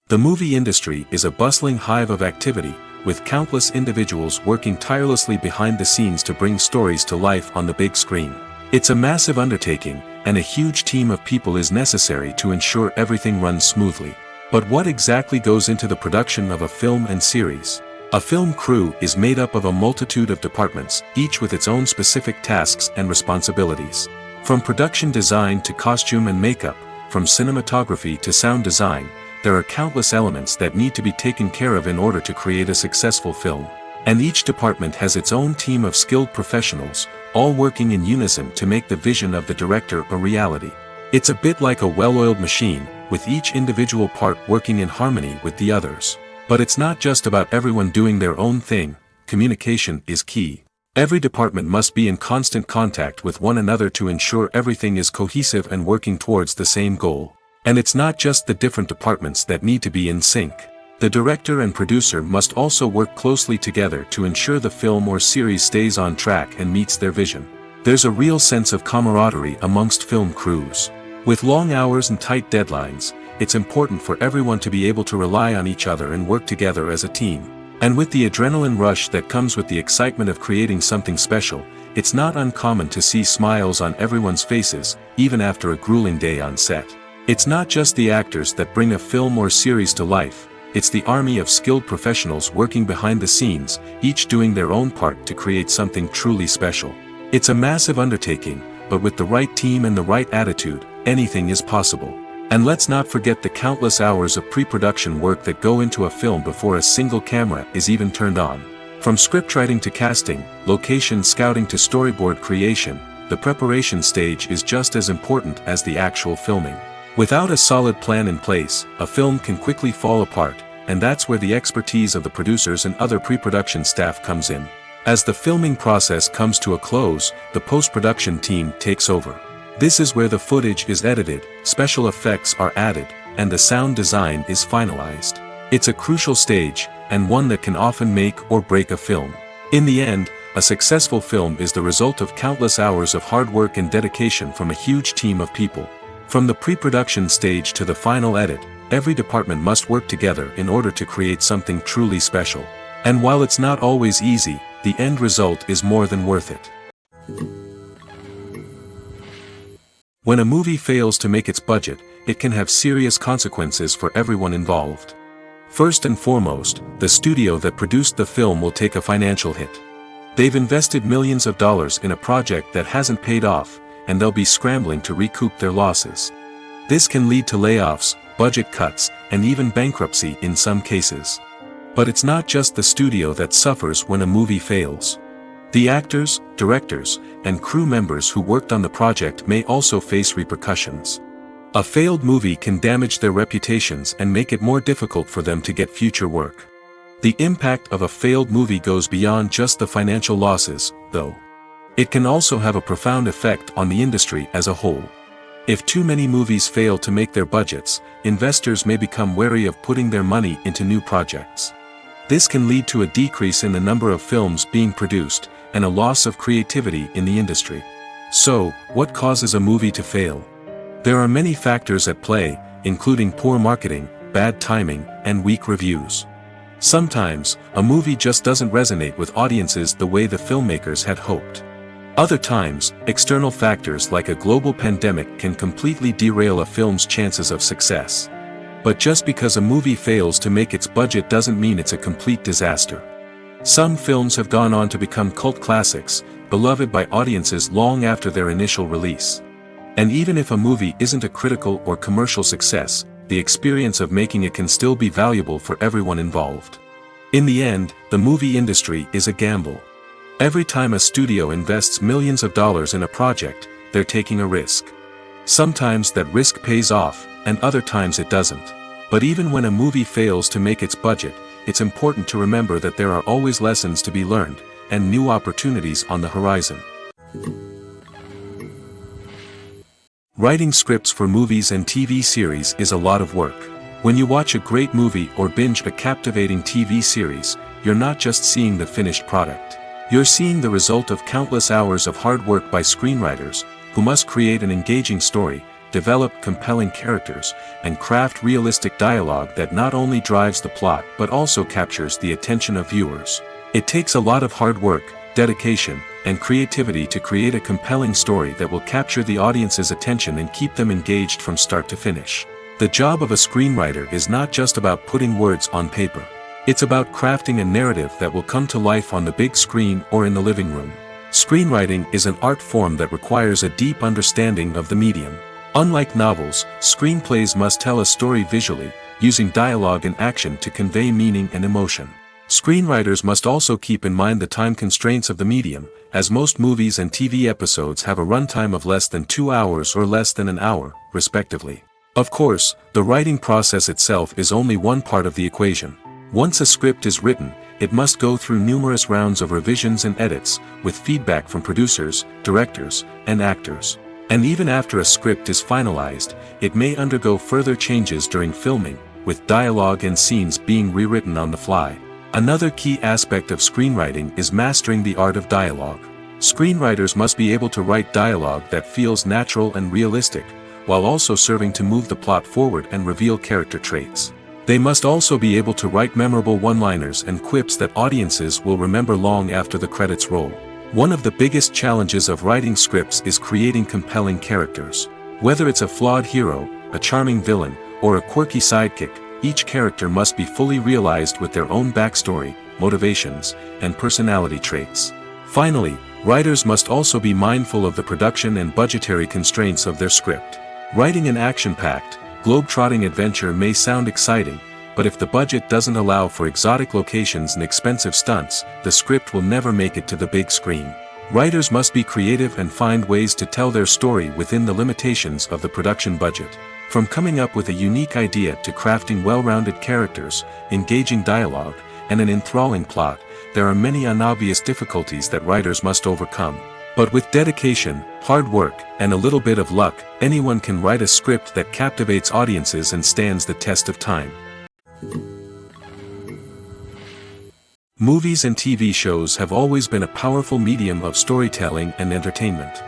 The movie industry is a bustling hive of activity, with countless individuals working tirelessly behind the scenes to bring stories to life on the big screen. It's a massive undertaking, and a huge team of people is necessary to ensure everything runs smoothly. But what exactly goes into the production of a film and series? A film crew is made up of a multitude of departments, each with its own specific tasks and responsibilities. From production design to costume and makeup, from cinematography to sound design, there are countless elements that need to be taken care of in order to create a successful film. And each department has its own team of skilled professionals, all working in unison to make the vision of the director a reality. It's a bit like a well-oiled machine, with each individual part working in harmony with the others. But it's not just about everyone doing their own thing. Communication is key. Every department must be in constant contact with one another to ensure everything is cohesive and working towards the same goal. And it's not just the different departments that need to be in sync. The director and producer must also work closely together to ensure the film or series stays on track and meets their vision. There's a real sense of camaraderie amongst film crews. With long hours and tight deadlines, it's important for everyone to be able to rely on each other and work together as a team. And with the adrenaline rush that comes with the excitement of creating something special, it's not uncommon to see smiles on everyone's faces, even after a grueling day on set. It's not just the actors that bring a film or series to life, it's the army of skilled professionals working behind the scenes, each doing their own part to create something truly special. It's a massive undertaking, but with the right team and the right attitude, anything is possible. And let's not forget the countless hours of pre-production work that go into a film before a single camera is even turned on. From scriptwriting to casting, location scouting to storyboard creation, the preparation stage is just as important as the actual filming. Without a solid plan in place, a film can quickly fall apart, and that's where the expertise of the producers and other pre-production staff comes in. As the filming process comes to a close, the post-production team takes over. This is where the footage is edited, special effects are added, and the sound design is finalized. It's a crucial stage, and one that can often make or break a film. In the end, a successful film is the result of countless hours of hard work and dedication from a huge team of people. From the pre-production stage to the final edit, every department must work together in order to create something truly special. And while it's not always easy, the end result is more than worth it. When a movie fails to make its budget, it can have serious consequences for everyone involved. First and foremost, the studio that produced the film will take a financial hit. They've invested millions of dollars in a project that hasn't paid off, and they'll be scrambling to recoup their losses. This can lead to layoffs, budget cuts, and even bankruptcy in some cases. But it's not just the studio that suffers when a movie fails. The actors, directors, and crew members who worked on the project may also face repercussions. A failed movie can damage their reputations and make it more difficult for them to get future work. The impact of a failed movie goes beyond just the financial losses, though. It can also have a profound effect on the industry as a whole. If too many movies fail to make their budgets, investors may become wary of putting their money into new projects. This can lead to a decrease in the number of films being produced, and a loss of creativity in the industry. So, what causes a movie to fail? There are many factors at play, including poor marketing, bad timing, and weak reviews. Sometimes, a movie just doesn't resonate with audiences the way the filmmakers had hoped. Other times, external factors like a global pandemic can completely derail a film's chances of success. But just because a movie fails to make its budget doesn't mean it's a complete disaster. Some films have gone on to become cult classics, beloved by audiences long after their initial release. And even if a movie isn't a critical or commercial success, the experience of making it can still be valuable for everyone involved. In the end, the movie industry is a gamble. Every time a studio invests millions of dollars in a project, they're taking a risk. Sometimes that risk pays off, and other times it doesn't. But even when a movie fails to make its budget, it's important to remember that there are always lessons to be learned, and new opportunities on the horizon. Writing scripts for movies and TV series is a lot of work. When you watch a great movie or binge a captivating TV series, you're not just seeing the finished product. You're seeing the result of countless hours of hard work by screenwriters, who must create an engaging story, develop compelling characters, and craft realistic dialogue that not only drives the plot but also captures the attention of viewers. It takes a lot of hard work, dedication, and creativity to create a compelling story that will capture the audience's attention and keep them engaged from start to finish. The job of a screenwriter is not just about putting words on paper. It's about crafting a narrative that will come to life on the big screen or in the living room. Screenwriting is an art form that requires a deep understanding of the medium. Unlike novels, screenplays must tell a story visually, using dialogue and action to convey meaning and emotion. Screenwriters must also keep in mind the time constraints of the medium, as most movies and TV episodes have a runtime of less than 2 hours or less than an hour, respectively. Of course, the writing process itself is only one part of the equation. Once a script is written, it must go through numerous rounds of revisions and edits, with feedback from producers, directors, and actors. And even after a script is finalized, it may undergo further changes during filming, with dialogue and scenes being rewritten on the fly. Another key aspect of screenwriting is mastering the art of dialogue. Screenwriters must be able to write dialogue that feels natural and realistic, while also serving to move the plot forward and reveal character traits. They must also be able to write memorable one-liners and quips that audiences will remember long after the credits roll. One of the biggest challenges of writing scripts is creating compelling characters. Whether it's a flawed hero, a charming villain, or a quirky sidekick, each character must be fully realized with their own backstory, motivations, and personality traits. Finally, writers must also be mindful of the production and budgetary constraints of their script. Writing an action-packed, globe-trotting adventure may sound exciting, but if the budget doesn't allow for exotic locations and expensive stunts, the script will never make it to the big screen. Writers must be creative and find ways to tell their story within the limitations of the production budget. From coming up with a unique idea to crafting well-rounded characters, engaging dialogue, and an enthralling plot, there are many unobvious difficulties that writers must overcome. But with dedication, hard work, and a little bit of luck, anyone can write a script that captivates audiences and stands the test of time. Movies and TV shows have always been a powerful medium of storytelling and entertainment.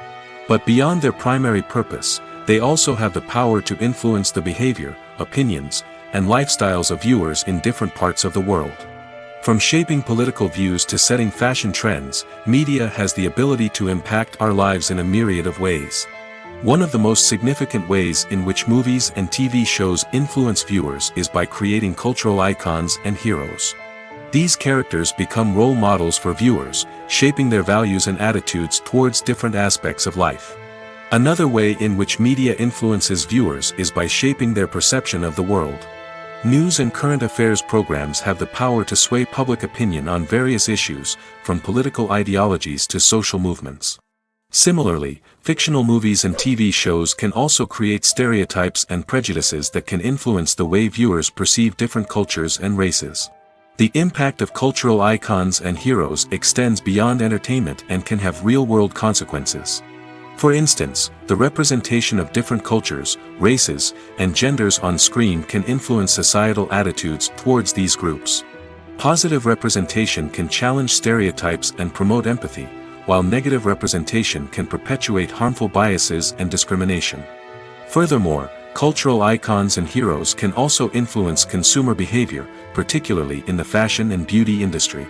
But beyond their primary purpose, they also have the power to influence the behavior, opinions, and lifestyles of viewers in different parts of the world. From shaping political views to setting fashion trends, media has the ability to impact our lives in a myriad of ways. One of the most significant ways in which movies and TV shows influence viewers is by creating cultural icons and heroes. These characters become role models for viewers, shaping their values and attitudes towards different aspects of life. Another way in which media influences viewers is by shaping their perception of the world. News and current affairs programs have the power to sway public opinion on various issues, from political ideologies to social movements. Similarly, fictional movies and TV shows can also create stereotypes and prejudices that can influence the way viewers perceive different cultures and races. The impact of cultural icons and heroes extends beyond entertainment and can have real-world consequences. For instance, the representation of different cultures, races, and genders on screen can influence societal attitudes towards these groups. Positive representation can challenge stereotypes and promote empathy, while negative representation can perpetuate harmful biases and discrimination. Furthermore, cultural icons and heroes can also influence consumer behavior, particularly in the fashion and beauty industry.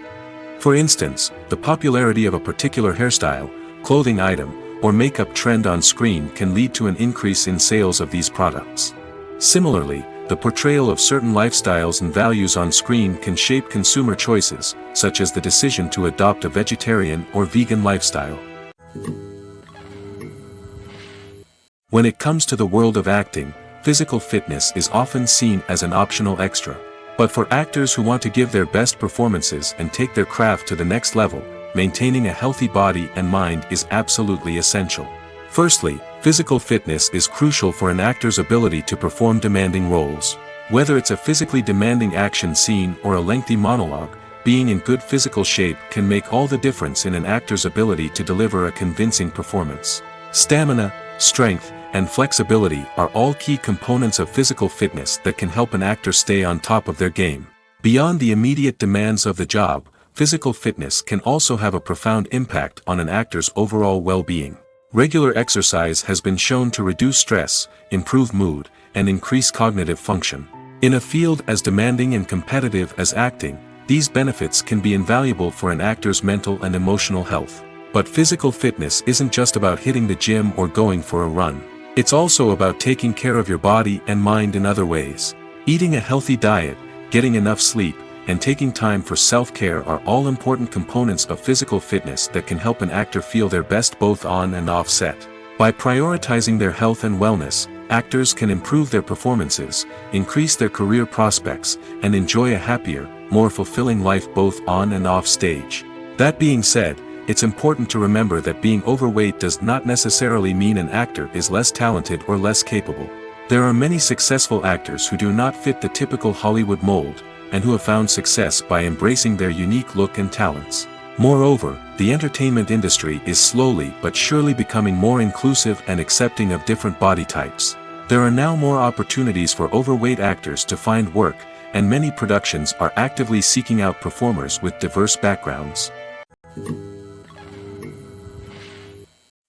For instance, the popularity of a particular hairstyle, clothing item, or makeup trend on screen can lead to an increase in sales of these products. Similarly, the portrayal of certain lifestyles and values on screen can shape consumer choices, such as the decision to adopt a vegetarian or vegan lifestyle. When it comes to the world of acting, physical fitness is often seen as an optional extra. But for actors who want to give their best performances and take their craft to the next level, maintaining a healthy body and mind is absolutely essential. Firstly, physical fitness is crucial for an actor's ability to perform demanding roles. Whether it's a physically demanding action scene or a lengthy monologue, being in good physical shape can make all the difference in an actor's ability to deliver a convincing performance. Stamina, strength, and flexibility are all key components of physical fitness that can help an actor stay on top of their game. Beyond the immediate demands of the job, physical fitness can also have a profound impact on an actor's overall well-being. Regular exercise has been shown to reduce stress, improve mood, and increase cognitive function. In a field as demanding and competitive as acting, these benefits can be invaluable for an actor's mental and emotional health. But physical fitness isn't just about hitting the gym or going for a run. It's also about taking care of your body and mind in other ways. Eating a healthy diet, getting enough sleep, and taking time for self-care are all important components of physical fitness that can help an actor feel their best both on and off set. By prioritizing their health and wellness, actors can improve their performances, increase their career prospects, and enjoy a happier, more fulfilling life both on and off stage. That being said, it's important to remember that being overweight does not necessarily mean an actor is less talented or less capable. There are many successful actors who do not fit the typical Hollywood mold, and who have found success by embracing their unique look and talents. Moreover, the entertainment industry is slowly but surely becoming more inclusive and accepting of different body types. There are now more opportunities for overweight actors to find work, and many productions are actively seeking out performers with diverse backgrounds.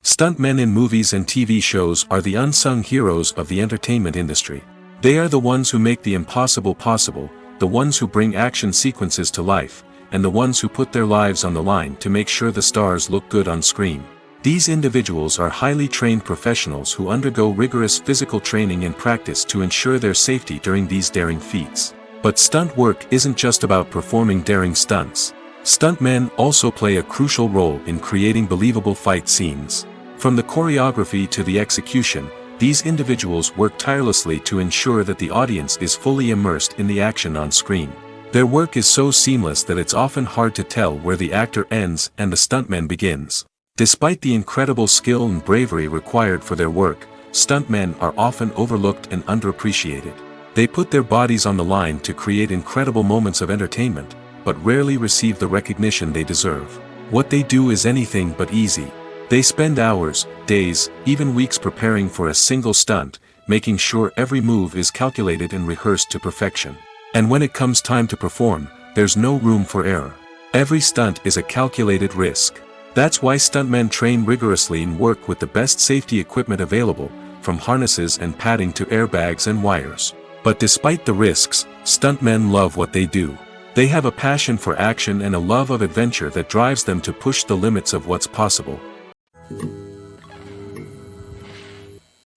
Stuntmen in movies and TV shows are the unsung heroes of the entertainment industry. They are the ones who make the impossible possible, the ones who bring action sequences to life, and the ones who put their lives on the line to make sure the stars look good on screen. These individuals are highly trained professionals who undergo rigorous physical training and practice to ensure their safety during these daring feats. But stunt work isn't just about performing daring stunts. Stuntmen also play a crucial role in creating believable fight scenes. From the choreography to the execution, These individuals work tirelessly to ensure that the audience is fully immersed in the action on screen. Their work is so seamless that it's often hard to tell where the actor ends and the stuntman begins. Despite the incredible skill and bravery required for their work, stuntmen are often overlooked and underappreciated. They put their bodies on the line to create incredible moments of entertainment, but rarely receive the recognition they deserve. What they do is anything but easy. They spend hours, days, even weeks preparing for a single stunt, making sure every move is calculated and rehearsed to perfection. And when it comes time to perform, there's no room for error. Every stunt is a calculated risk. That's why stuntmen train rigorously and work with the best safety equipment available, from harnesses and padding to airbags and wires. But despite the risks, stuntmen love what they do. They have a passion for action and a love of adventure that drives them to push the limits of what's possible.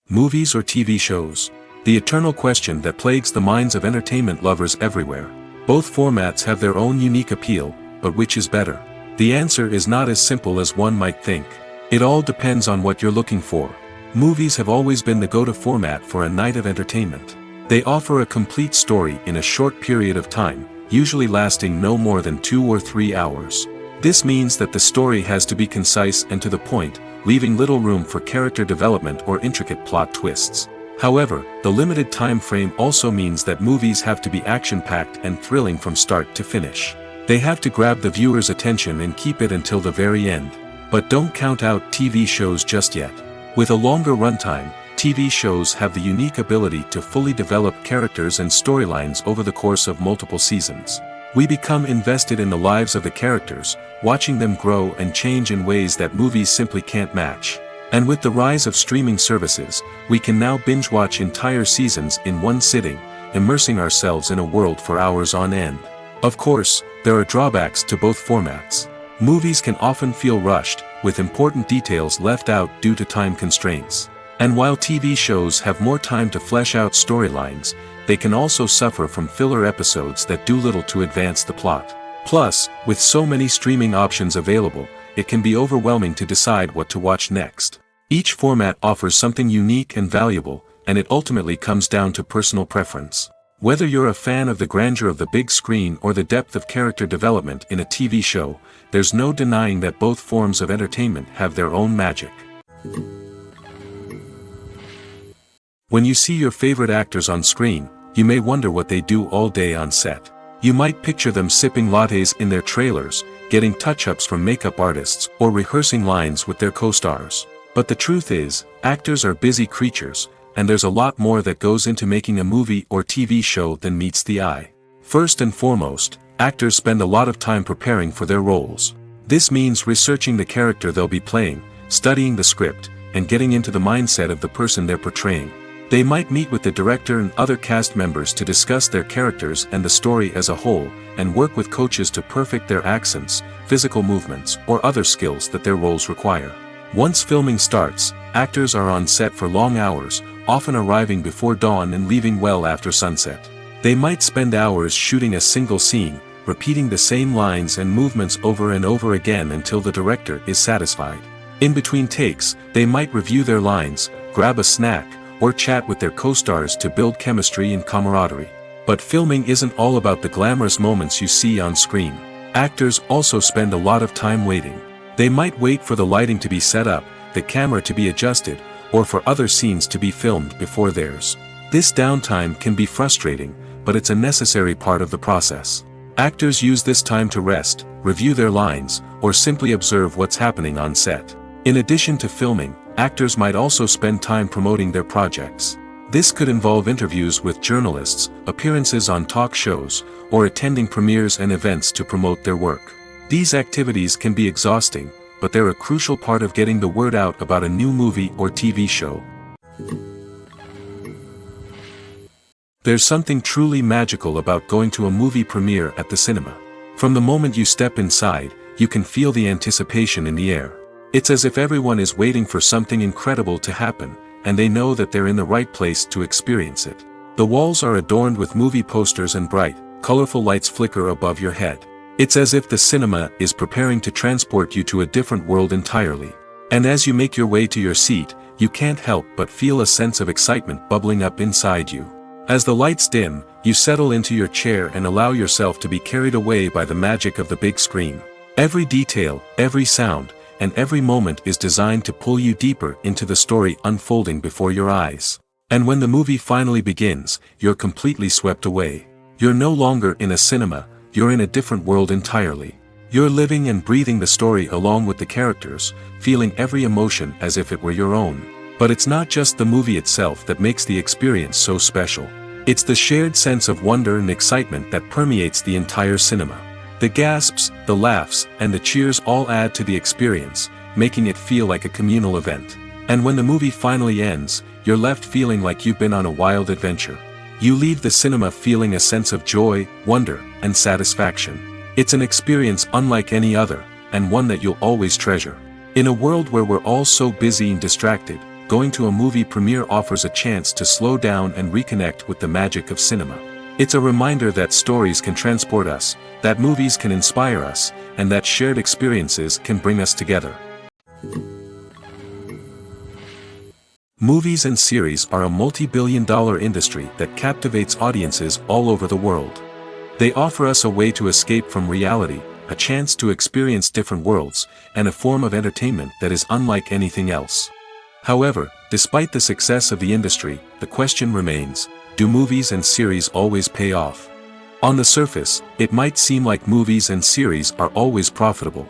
Movies or TV shows? The eternal question that plagues the minds of entertainment lovers everywhere. Both formats have their own unique appeal, but which is better? The answer is not as simple as one might think. It all depends on what you're looking for. Movies have always been the go-to format for a night of entertainment. They offer a complete story in a short period of time, usually lasting no more than 2 or 3 hours. This means that the story has to be concise and to the point, leaving little room for character development or intricate plot twists. However, the limited time frame also means that movies have to be action-packed and thrilling from start to finish. They have to grab the viewer's attention and keep it until the very end. But don't count out TV shows just yet. With a longer runtime, TV shows have the unique ability to fully develop characters and storylines over the course of multiple seasons. We become invested in the lives of the characters, watching them grow and change in ways that movies simply can't match. And with the rise of streaming services, we can now binge-watch entire seasons in one sitting, immersing ourselves in a world for hours on end. Of course, there are drawbacks to both formats. Movies can often feel rushed, with important details left out due to time constraints. And while TV shows have more time to flesh out storylines, they can also suffer from filler episodes that do little to advance the plot. Plus, with so many streaming options available, it can be overwhelming to decide what to watch next. Each format offers something unique and valuable, and it ultimately comes down to personal preference. Whether you're a fan of the grandeur of the big screen or the depth of character development in a TV show, there's no denying that both forms of entertainment have their own magic. When you see your favorite actors on screen, you may wonder what they do all day on set. You might picture them sipping lattes in their trailers, getting touch-ups from makeup artists, or rehearsing lines with their co-stars. But the truth is, actors are busy creatures, and there's a lot more that goes into making a movie or TV show than meets the eye. First and foremost, actors spend a lot of time preparing for their roles. This means researching the character they'll be playing, studying the script, and getting into the mindset of the person they're portraying. They might meet with the director and other cast members to discuss their characters and the story as a whole, and work with coaches to perfect their accents, physical movements, or other skills that their roles require. Once filming starts, actors are on set for long hours, often arriving before dawn and leaving well after sunset. They might spend hours shooting a single scene, repeating the same lines and movements over and over again until the director is satisfied. In between takes, they might review their lines, grab a snack, or chat with their co-stars to build chemistry and camaraderie. But filming isn't all about the glamorous moments you see on screen. Actors also spend a lot of time waiting. They might wait for the lighting to be set up, the camera to be adjusted, or for other scenes to be filmed before theirs. This downtime can be frustrating, but it's a necessary part of the process. Actors use this time to rest, review their lines, or simply observe what's happening on set. In addition to filming, actors might also spend time promoting their projects. This could involve interviews with journalists, appearances on talk shows, or attending premieres and events to promote their work. These activities can be exhausting, but they're a crucial part of getting the word out about a new movie or TV show. There's something truly magical about going to a movie premiere at the cinema. From the moment you step inside, you can feel the anticipation in the air. It's as if everyone is waiting for something incredible to happen, and they know that they're in the right place to experience it. The walls are adorned with movie posters and bright, colorful lights flicker above your head. It's as if the cinema is preparing to transport you to a different world entirely. And as you make your way to your seat, you can't help but feel a sense of excitement bubbling up inside you. As the lights dim, you settle into your chair and allow yourself to be carried away by the magic of the big screen. Every detail, every sound, and every moment is designed to pull you deeper into the story unfolding before your eyes. And when the movie finally begins, you're completely swept away. You're no longer in a cinema, you're in a different world entirely. You're living and breathing the story along with the characters, feeling every emotion as if it were your own. But it's not just the movie itself that makes the experience so special. It's the shared sense of wonder and excitement that permeates the entire cinema. The gasps, the laughs, and the cheers all add to the experience, making it feel like a communal event. And when the movie finally ends, you're left feeling like you've been on a wild adventure. You leave the cinema feeling a sense of joy, wonder, and satisfaction. It's an experience unlike any other, and one that you'll always treasure. In a world where we're all so busy and distracted, going to a movie premiere offers a chance to slow down and reconnect with the magic of cinema. It's a reminder that stories can transport us, that movies can inspire us, and that shared experiences can bring us together. Movies and series are a multi-billion-dollar industry that captivates audiences all over the world. They offer us a way to escape from reality, a chance to experience different worlds, and a form of entertainment that is unlike anything else. However, despite the success of the industry, the question remains, do movies and series always pay off? On the surface, it might seem like movies and series are always profitable.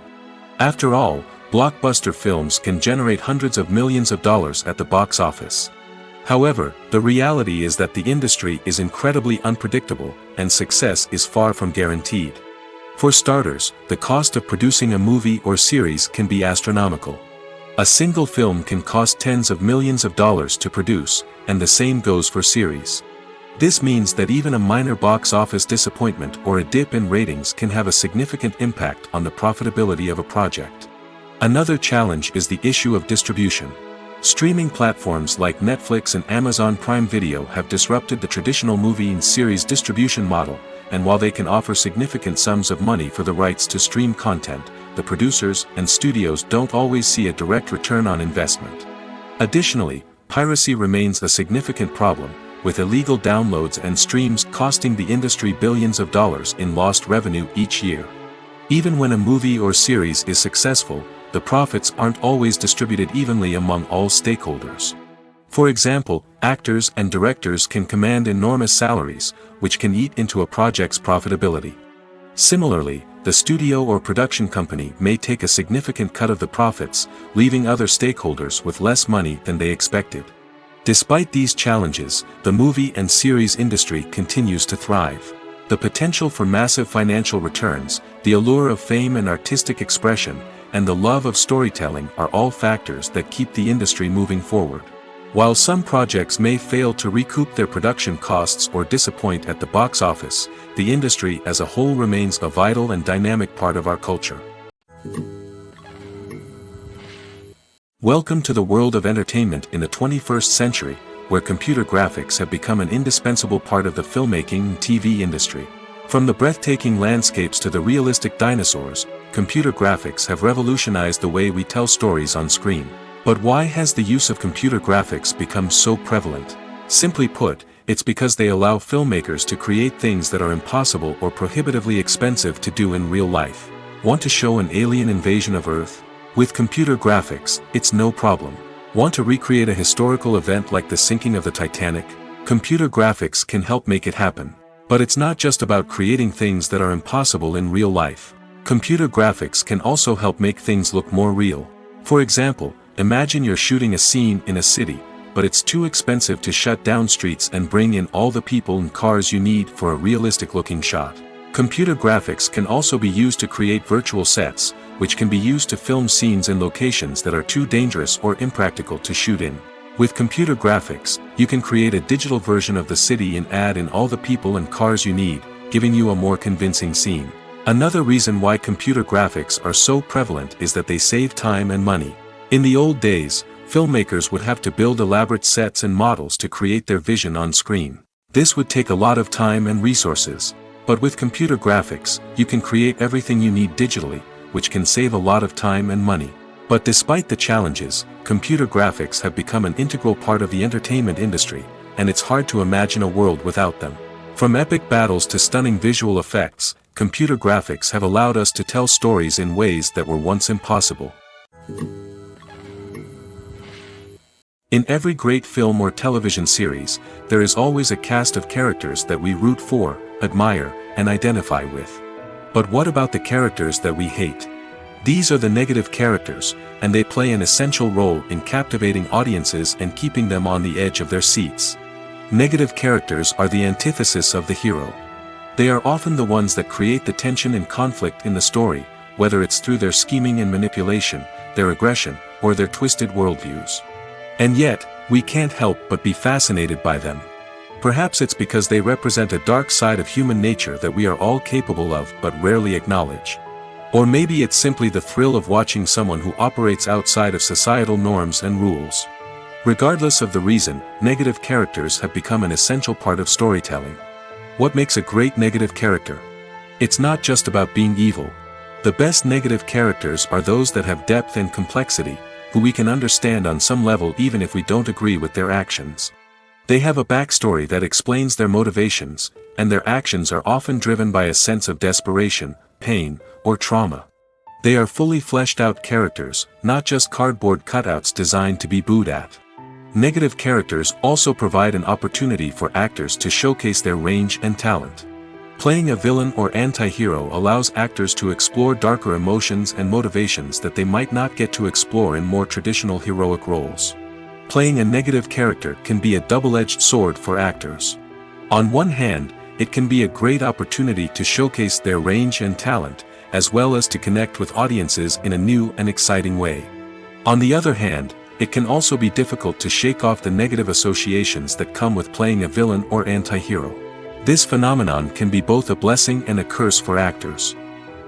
After all, blockbuster films can generate hundreds of millions of dollars at the box office. However, the reality is that the industry is incredibly unpredictable, and success is far from guaranteed. For starters, the cost of producing a movie or series can be astronomical. A single film can cost tens of millions of dollars to produce, and the same goes for series. This means that even a minor box office disappointment or a dip in ratings can have a significant impact on the profitability of a project. Another challenge is the issue of distribution. Streaming platforms like Netflix and Amazon Prime Video have disrupted the traditional movie and series distribution model, and while they can offer significant sums of money for the rights to stream content, the producers and studios don't always see a direct return on investment. Additionally, piracy remains a significant problem, with illegal downloads and streams costing the industry billions of dollars in lost revenue each year. Even when a movie or series is successful, the profits aren't always distributed evenly among all stakeholders. For example, actors and directors can command enormous salaries, which can eat into a project's profitability. Similarly, the studio or production company may take a significant cut of the profits, leaving other stakeholders with less money than they expected. Despite these challenges, the movie and series industry continues to thrive. The potential for massive financial returns, the allure of fame and artistic expression, and the love of storytelling are all factors that keep the industry moving forward. While some projects may fail to recoup their production costs or disappoint at the box office, the industry as a whole remains a vital and dynamic part of our culture. Welcome to the world of entertainment in the 21st century, where computer graphics have become an indispensable part of the filmmaking and TV industry. From the breathtaking landscapes to the realistic dinosaurs, computer graphics have revolutionized the way we tell stories on screen. But why has the use of computer graphics become so prevalent? Simply put, it's because they allow filmmakers to create things that are impossible or prohibitively expensive to do in real life. Want to show an alien invasion of Earth? With computer graphics, it's no problem. Want to recreate a historical event like the sinking of the Titanic? Computer graphics can help make it happen. But it's not just about creating things that are impossible in real life. Computer graphics can also help make things look more real. For example, imagine you're shooting a scene in a city, but it's too expensive to shut down streets and bring in all the people and cars you need for a realistic-looking shot. Computer graphics can also be used to create virtual sets, which can be used to film scenes in locations that are too dangerous or impractical to shoot in. With computer graphics, you can create a digital version of the city and add in all the people and cars you need, giving you a more convincing scene. Another reason why computer graphics are so prevalent is that they save time and money. In the old days, filmmakers would have to build elaborate sets and models to create their vision on screen. This would take a lot of time and resources. But with computer graphics, you can create everything you need digitally, which can save a lot of time and money. But despite the challenges, computer graphics have become an integral part of the entertainment industry, and it's hard to imagine a world without them. From epic battles to stunning visual effects, computer graphics have allowed us to tell stories in ways that were once impossible. In every great film or television series, there is always a cast of characters that we root for, admire, and identify with. But what about the characters that we hate? These are the negative characters, and they play an essential role in captivating audiences and keeping them on the edge of their seats. Negative characters are the antithesis of the hero. They are often the ones that create the tension and conflict in the story, whether it's through their scheming and manipulation, their aggression, or their twisted worldviews. And yet, we can't help but be fascinated by them. Perhaps it's because they represent a dark side of human nature that we are all capable of but rarely acknowledge. Or maybe it's simply the thrill of watching someone who operates outside of societal norms and rules. Regardless of the reason, negative characters have become an essential part of storytelling. What makes a great negative character? It's not just about being evil. The best negative characters are those that have depth and complexity, who we can understand on some level even if we don't agree with their actions. They have a backstory that explains their motivations, and their actions are often driven by a sense of desperation, pain, or trauma. They are fully fleshed out characters, not just cardboard cutouts designed to be booed at. Negative characters also provide an opportunity for actors to showcase their range and talent. Playing a villain or anti-hero allows actors to explore darker emotions and motivations that they might not get to explore in more traditional heroic roles. Playing a negative character can be a double-edged sword for actors. On one hand, it can be a great opportunity to showcase their range and talent, as well as to connect with audiences in a new and exciting way. On the other hand, it can also be difficult to shake off the negative associations that come with playing a villain or anti-hero. This phenomenon can be both a blessing and a curse for actors.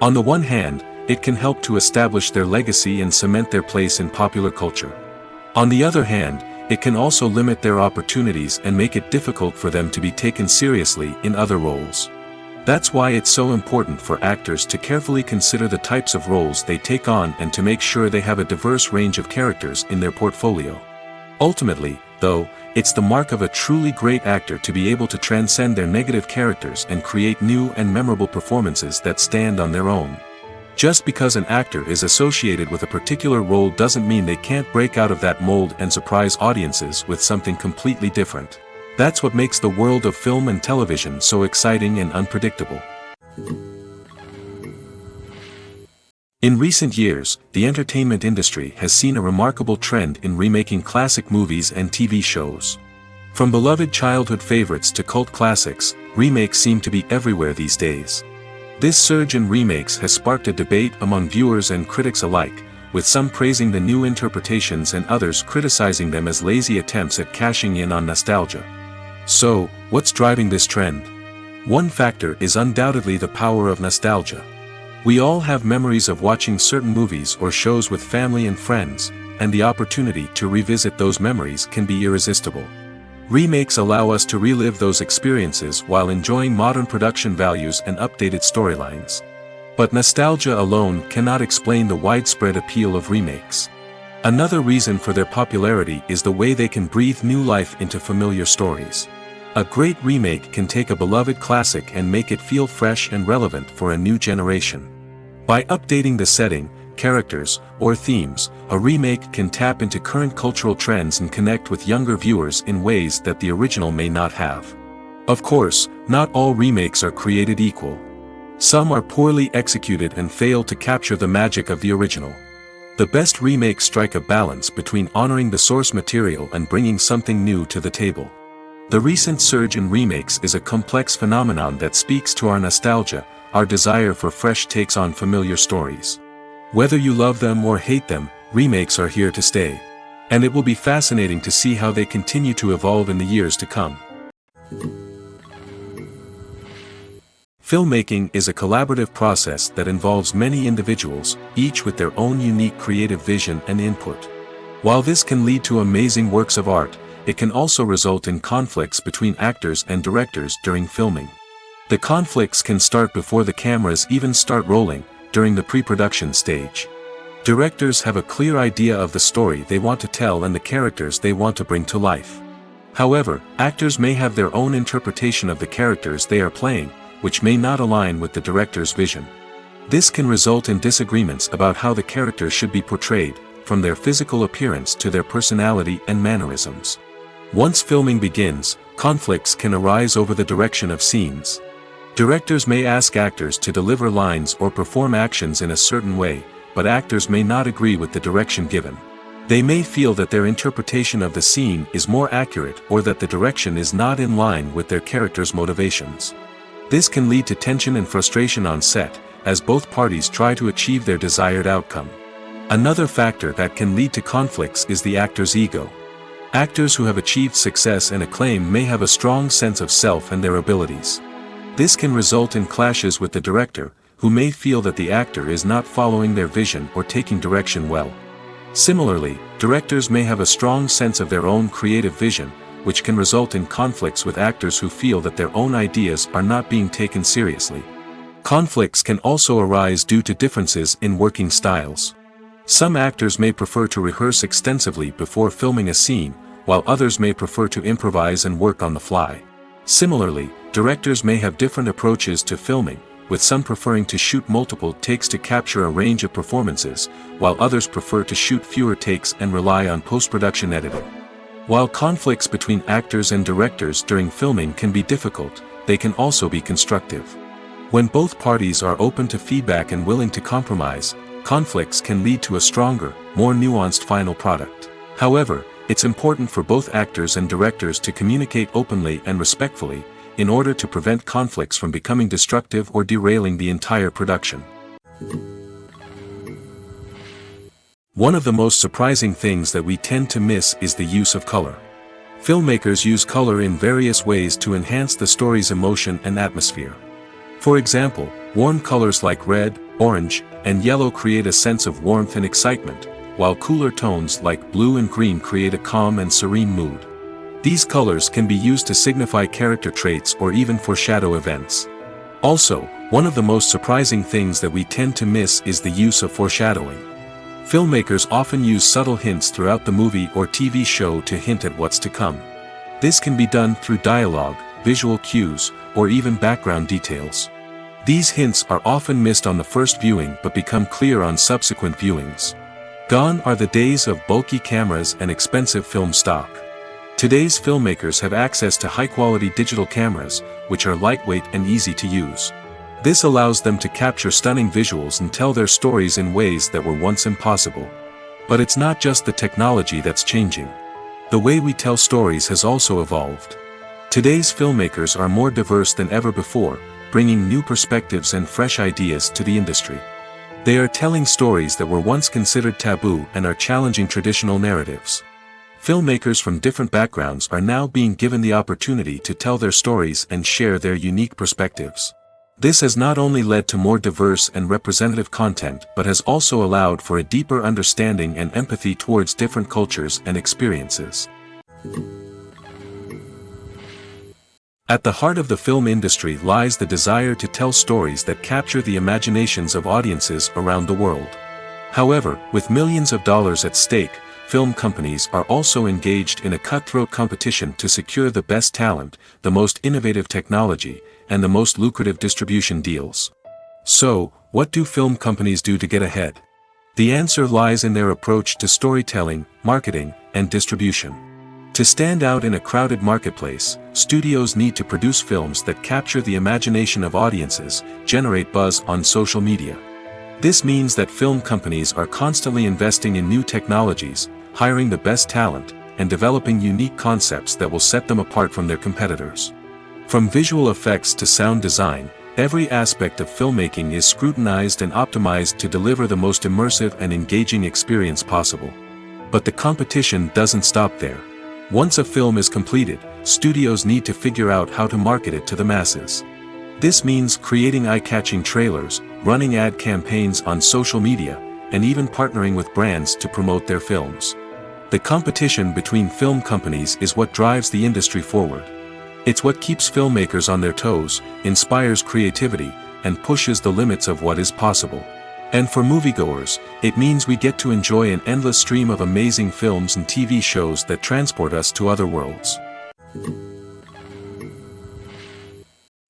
On the one hand, it can help to establish their legacy and cement their place in popular culture. On the other hand, it can also limit their opportunities and make it difficult for them to be taken seriously in other roles. That's why it's so important for actors to carefully consider the types of roles they take on and to make sure they have a diverse range of characters in their portfolio. Ultimately, though, it's the mark of a truly great actor to be able to transcend their negative characters and create new and memorable performances that stand on their own. Just because an actor is associated with a particular role doesn't mean they can't break out of that mold and surprise audiences with something completely different. That's what makes the world of film and television so exciting and unpredictable. In recent years, the entertainment industry has seen a remarkable trend in remaking classic movies and TV shows. From beloved childhood favorites to cult classics, remakes seem to be everywhere these days. This surge in remakes has sparked a debate among viewers and critics alike, with some praising the new interpretations and others criticizing them as lazy attempts at cashing in on nostalgia. So, what's driving this trend? One factor is undoubtedly the power of nostalgia. We all have memories of watching certain movies or shows with family and friends, and the opportunity to revisit those memories can be irresistible. Remakes allow us to relive those experiences while enjoying modern production values and updated storylines. But nostalgia alone cannot explain the widespread appeal of remakes. Another reason for their popularity is the way they can breathe new life into familiar stories. A great remake can take a beloved classic and make it feel fresh and relevant for a new generation. By updating the setting, characters, or themes, a remake can tap into current cultural trends and connect with younger viewers in ways that the original may not have. Of course, not all remakes are created equal. Some are poorly executed and fail to capture the magic of the original. The best remakes strike a balance between honoring the source material and bringing something new to the table. The recent surge in remakes is a complex phenomenon that speaks to our nostalgia, our desire for fresh takes on familiar stories. Whether you love them or hate them, remakes are here to stay. And it will be fascinating to see how they continue to evolve in the years to come. Filmmaking is a collaborative process that involves many individuals, each with their own unique creative vision and input. While this can lead to amazing works of art, it can also result in conflicts between actors and directors during filming. The conflicts can start before the cameras even start rolling, during the pre-production stage. Directors have a clear idea of the story they want to tell and the characters they want to bring to life. However, actors may have their own interpretation of the characters they are playing, which may not align with the director's vision. This can result in disagreements about how the characters should be portrayed, from their physical appearance to their personality and mannerisms. Once filming begins, conflicts can arise over the direction of scenes. Directors may ask actors to deliver lines or perform actions in a certain way, but actors may not agree with the direction given. They may feel that their interpretation of the scene is more accurate or that the direction is not in line with their character's motivations. This can lead to tension and frustration on set, as both parties try to achieve their desired outcome. Another factor that can lead to conflicts is the actor's ego. Actors who have achieved success and acclaim may have a strong sense of self and their abilities. This can result in clashes with the director, who may feel that the actor is not following their vision or taking direction well. Similarly, directors may have a strong sense of their own creative vision, which can result in conflicts with actors who feel that their own ideas are not being taken seriously. Conflicts can also arise due to differences in working styles. Some actors may prefer to rehearse extensively before filming a scene, while others may prefer to improvise and work on the fly. Similarly, directors may have different approaches to filming, with some preferring to shoot multiple takes to capture a range of performances, while others prefer to shoot fewer takes and rely on post-production editing. While conflicts between actors and directors during filming can be difficult, they can also be constructive. When both parties are open to feedback and willing to compromise, conflicts can lead to a stronger, more nuanced final product. However, it's important for both actors and directors to communicate openly and respectfully, in order to prevent conflicts from becoming destructive or derailing the entire production. One of the most surprising things that we tend to miss is the use of color. Filmmakers use color in various ways to enhance the story's emotion and atmosphere. For example, warm colors like red, orange, and yellow create a sense of warmth and excitement, while cooler tones like blue and green create a calm and serene mood. These colors can be used to signify character traits or even foreshadow events. Also, one of the most surprising things that we tend to miss is the use of foreshadowing. Filmmakers often use subtle hints throughout the movie or TV show to hint at what's to come. This can be done through dialogue, visual cues, or even background details. These hints are often missed on the first viewing but become clear on subsequent viewings. Gone are the days of bulky cameras and expensive film stock. Today's filmmakers have access to high-quality digital cameras, which are lightweight and easy to use. This allows them to capture stunning visuals and tell their stories in ways that were once impossible. But it's not just the technology that's changing. The way we tell stories has also evolved. Today's filmmakers are more diverse than ever before, bringing new perspectives and fresh ideas to the industry. They are telling stories that were once considered taboo and are challenging traditional narratives. Filmmakers from different backgrounds are now being given the opportunity to tell their stories and share their unique perspectives. This has not only led to more diverse and representative content but has also allowed for a deeper understanding and empathy towards different cultures and experiences. At the heart of the film industry lies the desire to tell stories that capture the imaginations of audiences around the world. However, with millions of dollars at stake, film companies are also engaged in a cutthroat competition to secure the best talent, the most innovative technology, and the most lucrative distribution deals. So, what do film companies do to get ahead? The answer lies in their approach to storytelling, marketing, and distribution. To stand out in a crowded marketplace, studios need to produce films that capture the imagination of audiences, generate buzz on social media. This means that film companies are constantly investing in new technologies, hiring the best talent, and developing unique concepts that will set them apart from their competitors. From visual effects to sound design, every aspect of filmmaking is scrutinized and optimized to deliver the most immersive and engaging experience possible. But the competition doesn't stop there. Once a film is completed, studios need to figure out how to market it to the masses. This means creating eye-catching trailers, running ad campaigns on social media, and even partnering with brands to promote their films. The competition between film companies is what drives the industry forward. It's what keeps filmmakers on their toes, inspires creativity, and pushes the limits of what is possible. And for moviegoers, it means we get to enjoy an endless stream of amazing films and TV shows that transport us to other worlds.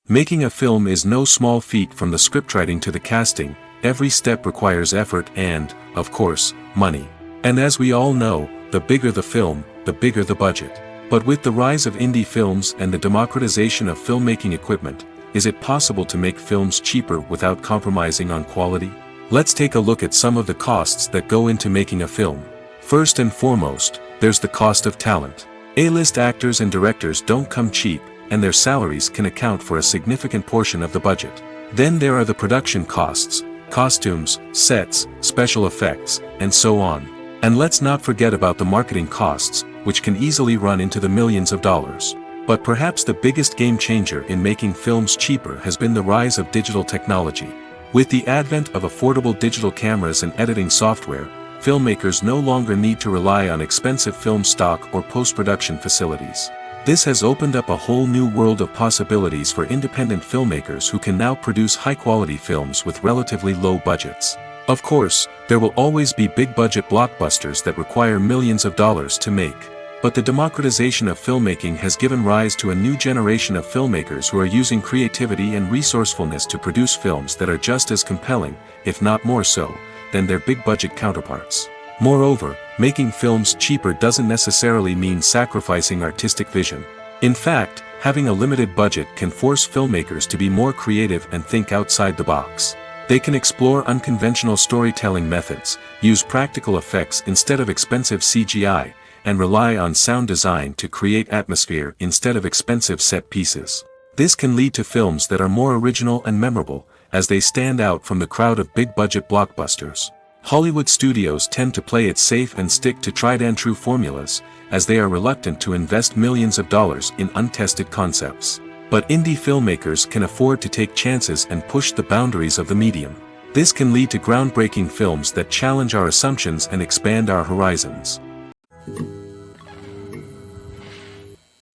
Making a film is no small feat. From the scriptwriting to the casting, every step requires effort and, of course, money. And as we all know, the bigger the film, the bigger the budget. But with the rise of indie films and the democratization of filmmaking equipment, is it possible to make films cheaper without compromising on quality? Let's take a look at some of the costs that go into making a film. First and foremost, there's the cost of talent. A-list actors and directors don't come cheap, and their salaries can account for a significant portion of the budget. Then there are the production costs, costumes, sets, special effects, and so on. And let's not forget about the marketing costs, which can easily run into the millions of dollars. But perhaps the biggest game changer in making films cheaper has been the rise of digital technology. With the advent of affordable digital cameras and editing software, filmmakers no longer need to rely on expensive film stock or post-production facilities. This has opened up a whole new world of possibilities for independent filmmakers who can now produce high-quality films with relatively low budgets. Of course, there will always be big-budget blockbusters that require millions of dollars to make. But the democratization of filmmaking has given rise to a new generation of filmmakers who are using creativity and resourcefulness to produce films that are just as compelling, if not more so, than their big-budget counterparts. Moreover, making films cheaper doesn't necessarily mean sacrificing artistic vision. In fact, having a limited budget can force filmmakers to be more creative and think outside the box. They can explore unconventional storytelling methods, use practical effects instead of expensive CGI, and rely on sound design to create atmosphere instead of expensive set pieces. This can lead to films that are more original and memorable, as they stand out from the crowd of big-budget blockbusters. Hollywood studios tend to play it safe and stick to tried-and-true formulas, as they are reluctant to invest millions of dollars in untested concepts. But indie filmmakers can afford to take chances and push the boundaries of the medium. This can lead to groundbreaking films that challenge our assumptions and expand our horizons.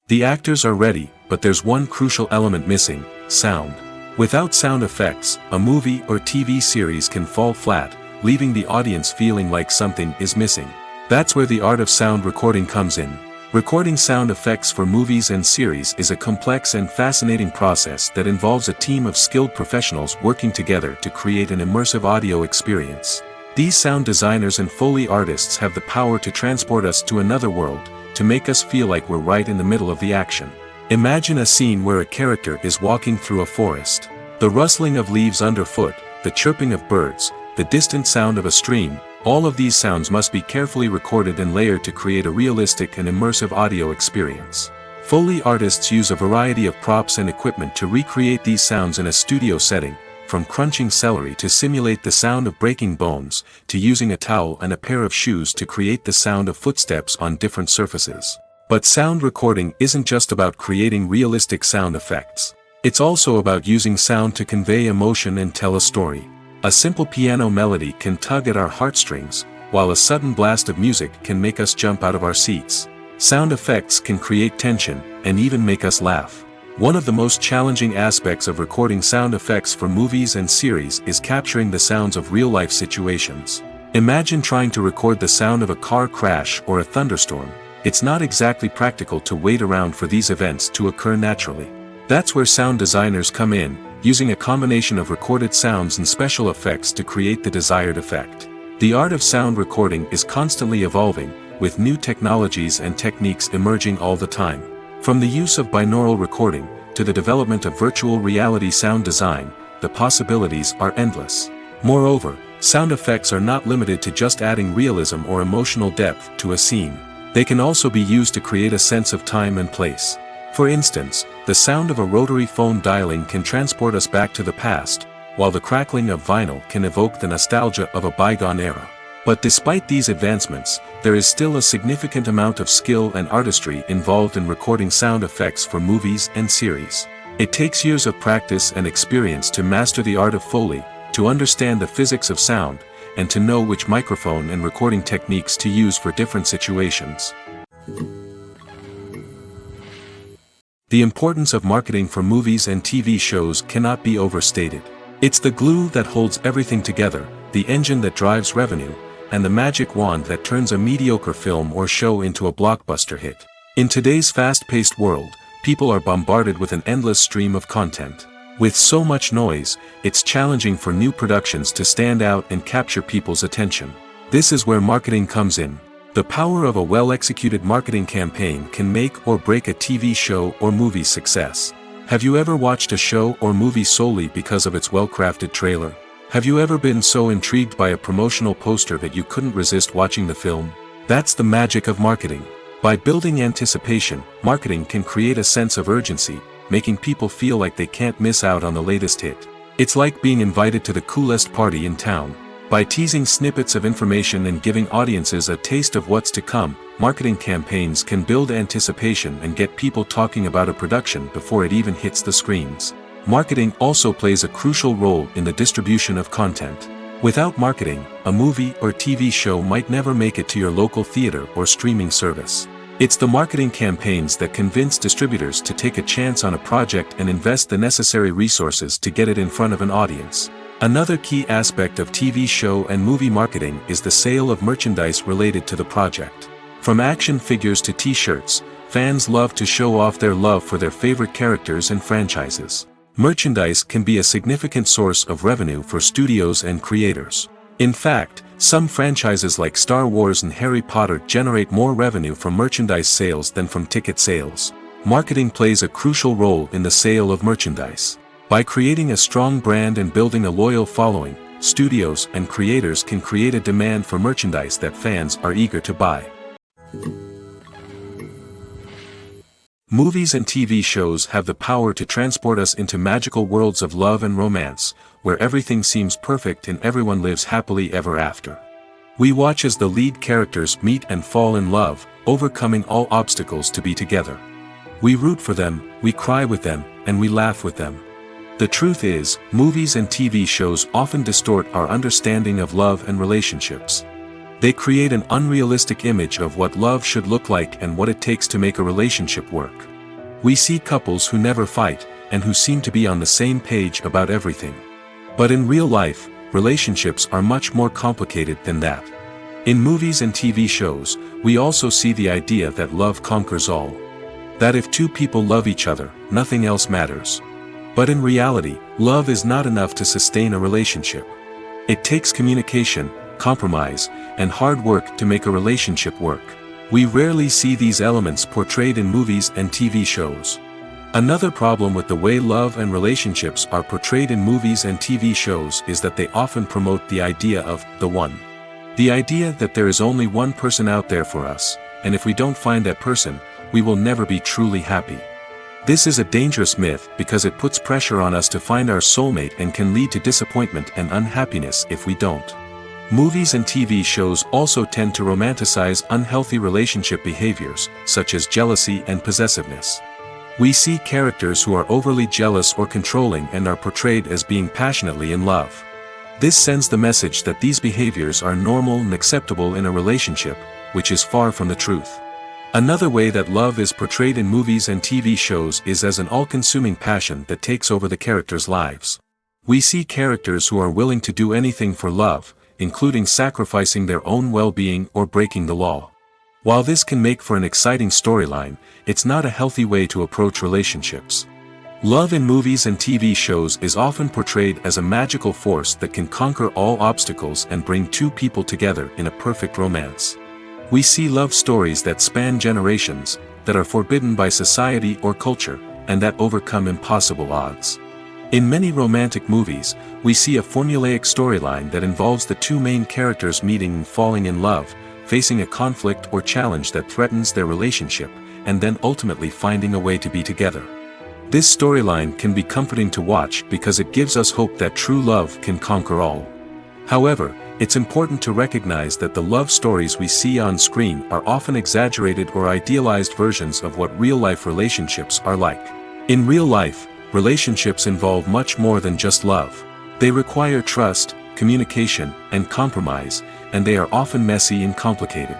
The actors are ready, but there's one crucial element missing: sound. Without sound effects, a movie or TV series can fall flat, leaving the audience feeling like something is missing. That's where the art of sound recording comes in. Recording sound effects for movies and series is a complex and fascinating process that involves a team of skilled professionals working together to create an immersive audio experience. These sound designers and Foley artists have the power to transport us to another world, to make us feel like we're right in the middle of the action. Imagine a scene where a character is walking through a forest. The rustling of leaves underfoot, the chirping of birds, the distant sound of a stream, all of these sounds must be carefully recorded and layered to create a realistic and immersive audio experience. Foley artists use a variety of props and equipment to recreate these sounds in a studio setting, from crunching celery to simulate the sound of breaking bones, to using a towel and a pair of shoes to create the sound of footsteps on different surfaces. But sound recording isn't just about creating realistic sound effects. It's also about using sound to convey emotion and tell a story. A simple piano melody can tug at our heartstrings, while a sudden blast of music can make us jump out of our seats. Sound effects can create tension, and even make us laugh. One of the most challenging aspects of recording sound effects for movies and series is capturing the sounds of real-life situations. Imagine trying to record the sound of a car crash or a thunderstorm. It's not exactly practical to wait around for these events to occur naturally. That's where sound designers come in, using a combination of recorded sounds and special effects to create the desired effect. The art of sound recording is constantly evolving, with new technologies and techniques emerging all the time. From the use of binaural recording, to the development of virtual reality sound design, the possibilities are endless. Moreover, sound effects are not limited to just adding realism or emotional depth to a scene. They can also be used to create a sense of time and place. For instance, the sound of a rotary phone dialing can transport us back to the past, while the crackling of vinyl can evoke the nostalgia of a bygone era. But despite these advancements, there is still a significant amount of skill and artistry involved in recording sound effects for movies and series. It takes years of practice and experience to master the art of Foley, to understand the physics of sound, and to know which microphone and recording techniques to use for different situations. The importance of marketing for movies and TV shows cannot be overstated. It's the glue that holds everything together, the engine that drives revenue, and the magic wand that turns a mediocre film or show into a blockbuster hit. In today's fast-paced world, people are bombarded with an endless stream of content. With so much noise, it's challenging for new productions to stand out and capture people's attention. This is where marketing comes in. The power of a well-executed marketing campaign can make or break a TV show or movie's success. Have you ever watched a show or movie solely because of its well-crafted trailer? Have you ever been so intrigued by a promotional poster that you couldn't resist watching the film? That's the magic of marketing. By building anticipation, marketing can create a sense of urgency, making people feel like they can't miss out on the latest hit. It's like being invited to the coolest party in town. By teasing snippets of information and giving audiences a taste of what's to come, marketing campaigns can build anticipation and get people talking about a production before it even hits the screens. Marketing also plays a crucial role in the distribution of content. Without marketing, a movie or TV show might never make it to your local theater or streaming service. It's the marketing campaigns that convince distributors to take a chance on a project and invest the necessary resources to get it in front of an audience. Another key aspect of TV show and movie marketing is the sale of merchandise related to the project. From action figures to t-shirts, fans love to show off their love for their favorite characters and franchises. Merchandise can be a significant source of revenue for studios and creators. In fact, some franchises like Star Wars and Harry Potter generate more revenue from merchandise sales than from ticket sales. Marketing plays a crucial role in the sale of merchandise. By creating a strong brand and building a loyal following, studios and creators can create a demand for merchandise that fans are eager to buy. Movies and TV shows have the power to transport us into magical worlds of love and romance, where everything seems perfect and everyone lives happily ever after. We watch as the lead characters meet and fall in love, overcoming all obstacles to be together. We root for them, we cry with them, and we laugh with them. The truth is, movies and TV shows often distort our understanding of love and relationships. They create an unrealistic image of what love should look like and what it takes to make a relationship work. We see couples who never fight, and who seem to be on the same page about everything. But in real life, relationships are much more complicated than that. In movies and TV shows, we also see the idea that love conquers all. That if two people love each other, nothing else matters. But in reality, love is not enough to sustain a relationship. It takes communication, compromise, and hard work to make a relationship work. We rarely see these elements portrayed in movies and TV shows. Another problem with the way love and relationships are portrayed in movies and TV shows is that they often promote the idea of the one. The idea that there is only one person out there for us, and if we don't find that person, we will never be truly happy. This is a dangerous myth because it puts pressure on us to find our soulmate and can lead to disappointment and unhappiness if we don't. Movies and TV shows also tend to romanticize unhealthy relationship behaviors, such as jealousy and possessiveness. We see characters who are overly jealous or controlling and are portrayed as being passionately in love. This sends the message that these behaviors are normal and acceptable in a relationship, which is far from the truth. Another way that love is portrayed in movies and TV shows is as an all-consuming passion that takes over the characters' lives. We see characters who are willing to do anything for love, including sacrificing their own well-being or breaking the law. While this can make for an exciting storyline, it's not a healthy way to approach relationships. Love in movies and TV shows is often portrayed as a magical force that can conquer all obstacles and bring two people together in a perfect romance. We see love stories that span generations, that are forbidden by society or culture, and that overcome impossible odds. In many romantic movies, we see a formulaic storyline that involves the two main characters meeting and falling in love, facing a conflict or challenge that threatens their relationship, and then ultimately finding a way to be together. This storyline can be comforting to watch because it gives us hope that true love can conquer all. However, it's important to recognize that the love stories we see on screen are often exaggerated or idealized versions of what real-life relationships are like. In real life, relationships involve much more than just love. They require trust, communication, and compromise, and they are often messy and complicated.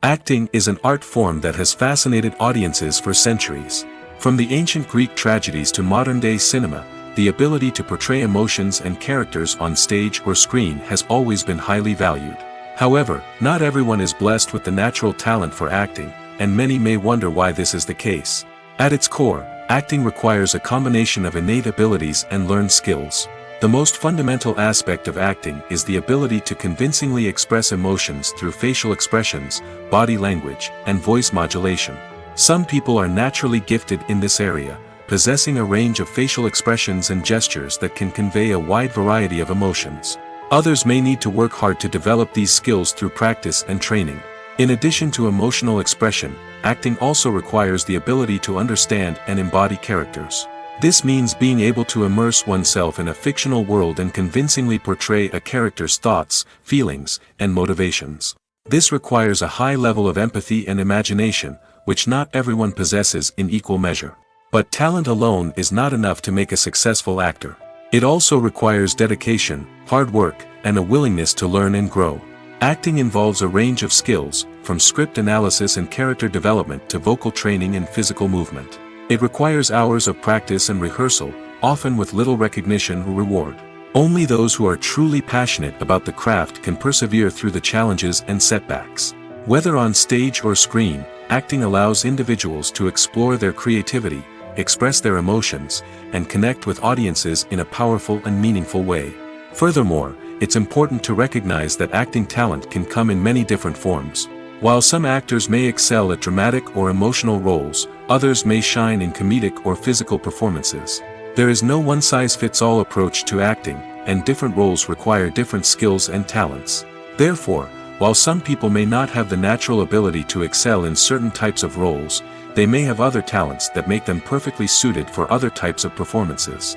Acting is an art form that has fascinated audiences for centuries. From the ancient Greek tragedies to modern-day cinema, the ability to portray emotions and characters on stage or screen has always been highly valued. However, not everyone is blessed with the natural talent for acting, and many may wonder why this is the case. At its core, acting requires a combination of innate abilities and learned skills. The most fundamental aspect of acting is the ability to convincingly express emotions through facial expressions, body language, and voice modulation. Some people are naturally gifted in this area, possessing a range of facial expressions and gestures that can convey a wide variety of emotions. Others may need to work hard to develop these skills through practice and training. In addition to emotional expression, acting also requires the ability to understand and embody characters. This means being able to immerse oneself in a fictional world and convincingly portray a character's thoughts, feelings, and motivations. This requires a high level of empathy and imagination, which not everyone possesses in equal measure. But talent alone is not enough to make a successful actor. It also requires dedication, hard work, and a willingness to learn and grow. Acting involves a range of skills, from script analysis and character development to vocal training and physical movement. It requires hours of practice and rehearsal, often with little recognition or reward. Only those who are truly passionate about the craft can persevere through the challenges and setbacks. Whether on stage or screen, acting allows individuals to explore their creativity, express their emotions, and connect with audiences in a powerful and meaningful way. Furthermore, it's important to recognize that acting talent can come in many different forms. While some actors may excel at dramatic or emotional roles, others may shine in comedic or physical performances. There is no one-size-fits-all approach to acting, and different roles require different skills and talents. Therefore, while some people may not have the natural ability to excel in certain types of roles, they may have other talents that make them perfectly suited for other types of performances.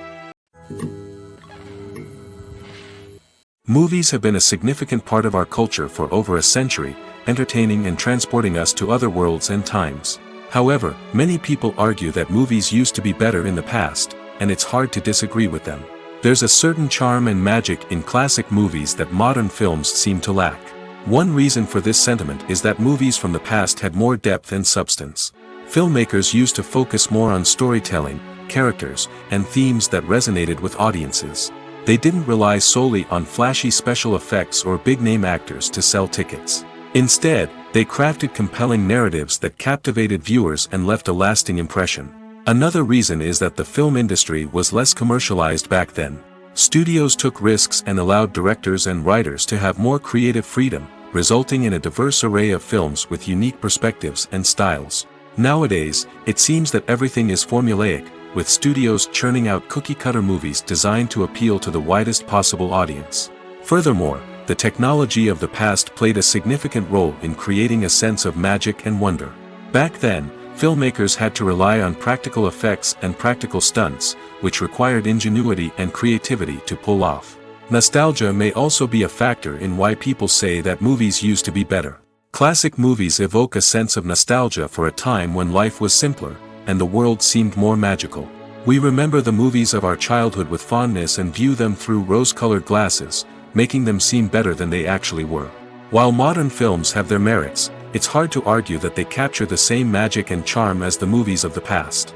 Movies have been a significant part of our culture for over a century, entertaining and transporting us to other worlds and times. However, many people argue that movies used to be better in the past, and it's hard to disagree with them. There's a certain charm and magic in classic movies that modern films seem to lack. One reason for this sentiment is that movies from the past had more depth and substance. Filmmakers used to focus more on storytelling, characters, and themes that resonated with audiences. They didn't rely solely on flashy special effects or big-name actors to sell tickets. Instead, they crafted compelling narratives that captivated viewers and left a lasting impression. Another reason is that the film industry was less commercialized back then. Studios took risks and allowed directors and writers to have more creative freedom, resulting in a diverse array of films with unique perspectives and styles. Nowadays, it seems that everything is formulaic, with studios churning out cookie-cutter movies designed to appeal to the widest possible audience. Furthermore, the technology of the past played a significant role in creating a sense of magic and wonder. Back then, filmmakers had to rely on practical effects and practical stunts, which required ingenuity and creativity to pull off. Nostalgia may also be a factor in why people say that movies used to be better. Classic movies evoke a sense of nostalgia for a time when life was simpler, and the world seemed more magical. We remember the movies of our childhood with fondness and view them through rose-colored glasses, making them seem better than they actually were. While modern films have their merits, it's hard to argue that they capture the same magic and charm as the movies of the past.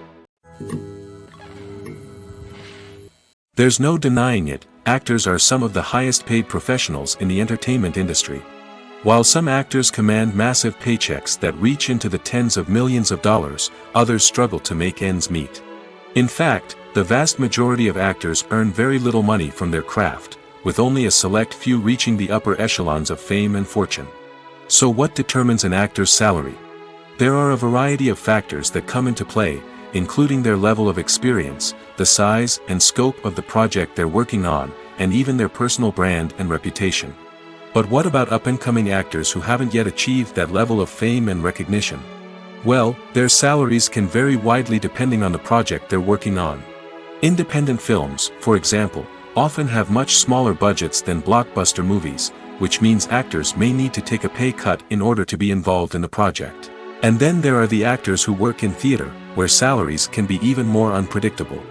There's no denying it, actors are some of the highest-paid professionals in the entertainment industry. While some actors command massive paychecks that reach into the tens of millions of dollars, others struggle to make ends meet. In fact, the vast majority of actors earn very little money from their craft, with only a select few reaching the upper echelons of fame and fortune. So what determines an actor's salary? There are a variety of factors that come into play, including their level of experience, the size and scope of the project they're working on, and even their personal brand and reputation. But what about up-and-coming actors who haven't yet achieved that level of fame and recognition? Well, their salaries can vary widely depending on the project they're working on. Independent films, for example, often have much smaller budgets than blockbuster movies, which means actors may need to take a pay cut in order to be involved in the project. And then there are the actors who work in theater, where salaries can be even more unpredictable.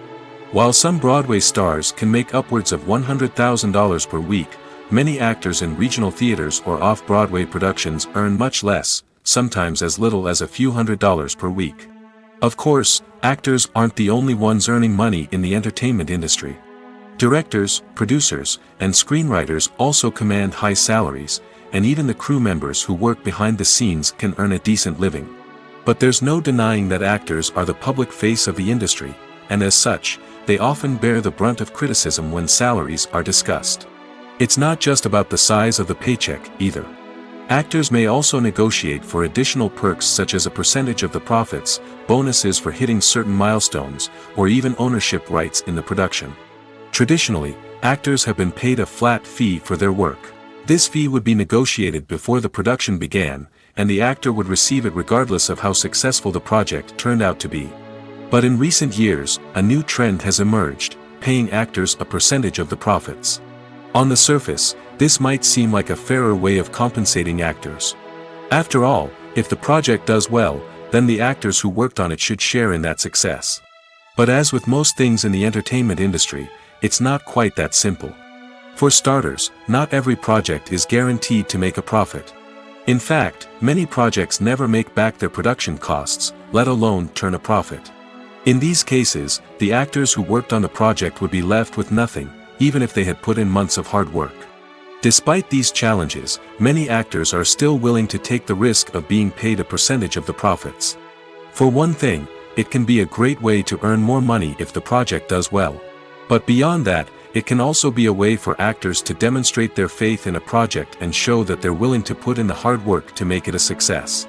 While some Broadway stars can make upwards of $100,000 per week, many actors in regional theaters or off-Broadway productions earn much less, sometimes as little as a few $100s per week. Of course, actors aren't the only ones earning money in the entertainment industry. Directors, producers, and screenwriters also command high salaries, and even the crew members who work behind the scenes can earn a decent living. But there's no denying that actors are the public face of the industry, and as such, they often bear the brunt of criticism when salaries are discussed. It's not just about the size of the paycheck, either. Actors may also negotiate for additional perks such as a percentage of the profits, bonuses for hitting certain milestones, or even ownership rights in the production. Traditionally, actors have been paid a flat fee for their work. This fee would be negotiated before the production began, and the actor would receive it regardless of how successful the project turned out to be. But in recent years, a new trend has emerged, paying actors a percentage of the profits. On the surface, this might seem like a fairer way of compensating actors. After all, if the project does well, then the actors who worked on it should share in that success. But as with most things in the entertainment industry, it's not quite that simple. For starters, not every project is guaranteed to make a profit. In fact, many projects never make back their production costs, let alone turn a profit. In these cases, the actors who worked on the project would be left with nothing, even if they had put in months of hard work. Despite these challenges, many actors are still willing to take the risk of being paid a percentage of the profits. For one thing, it can be a great way to earn more money if the project does well. But beyond that, it can also be a way for actors to demonstrate their faith in a project and show that they're willing to put in the hard work to make it a success.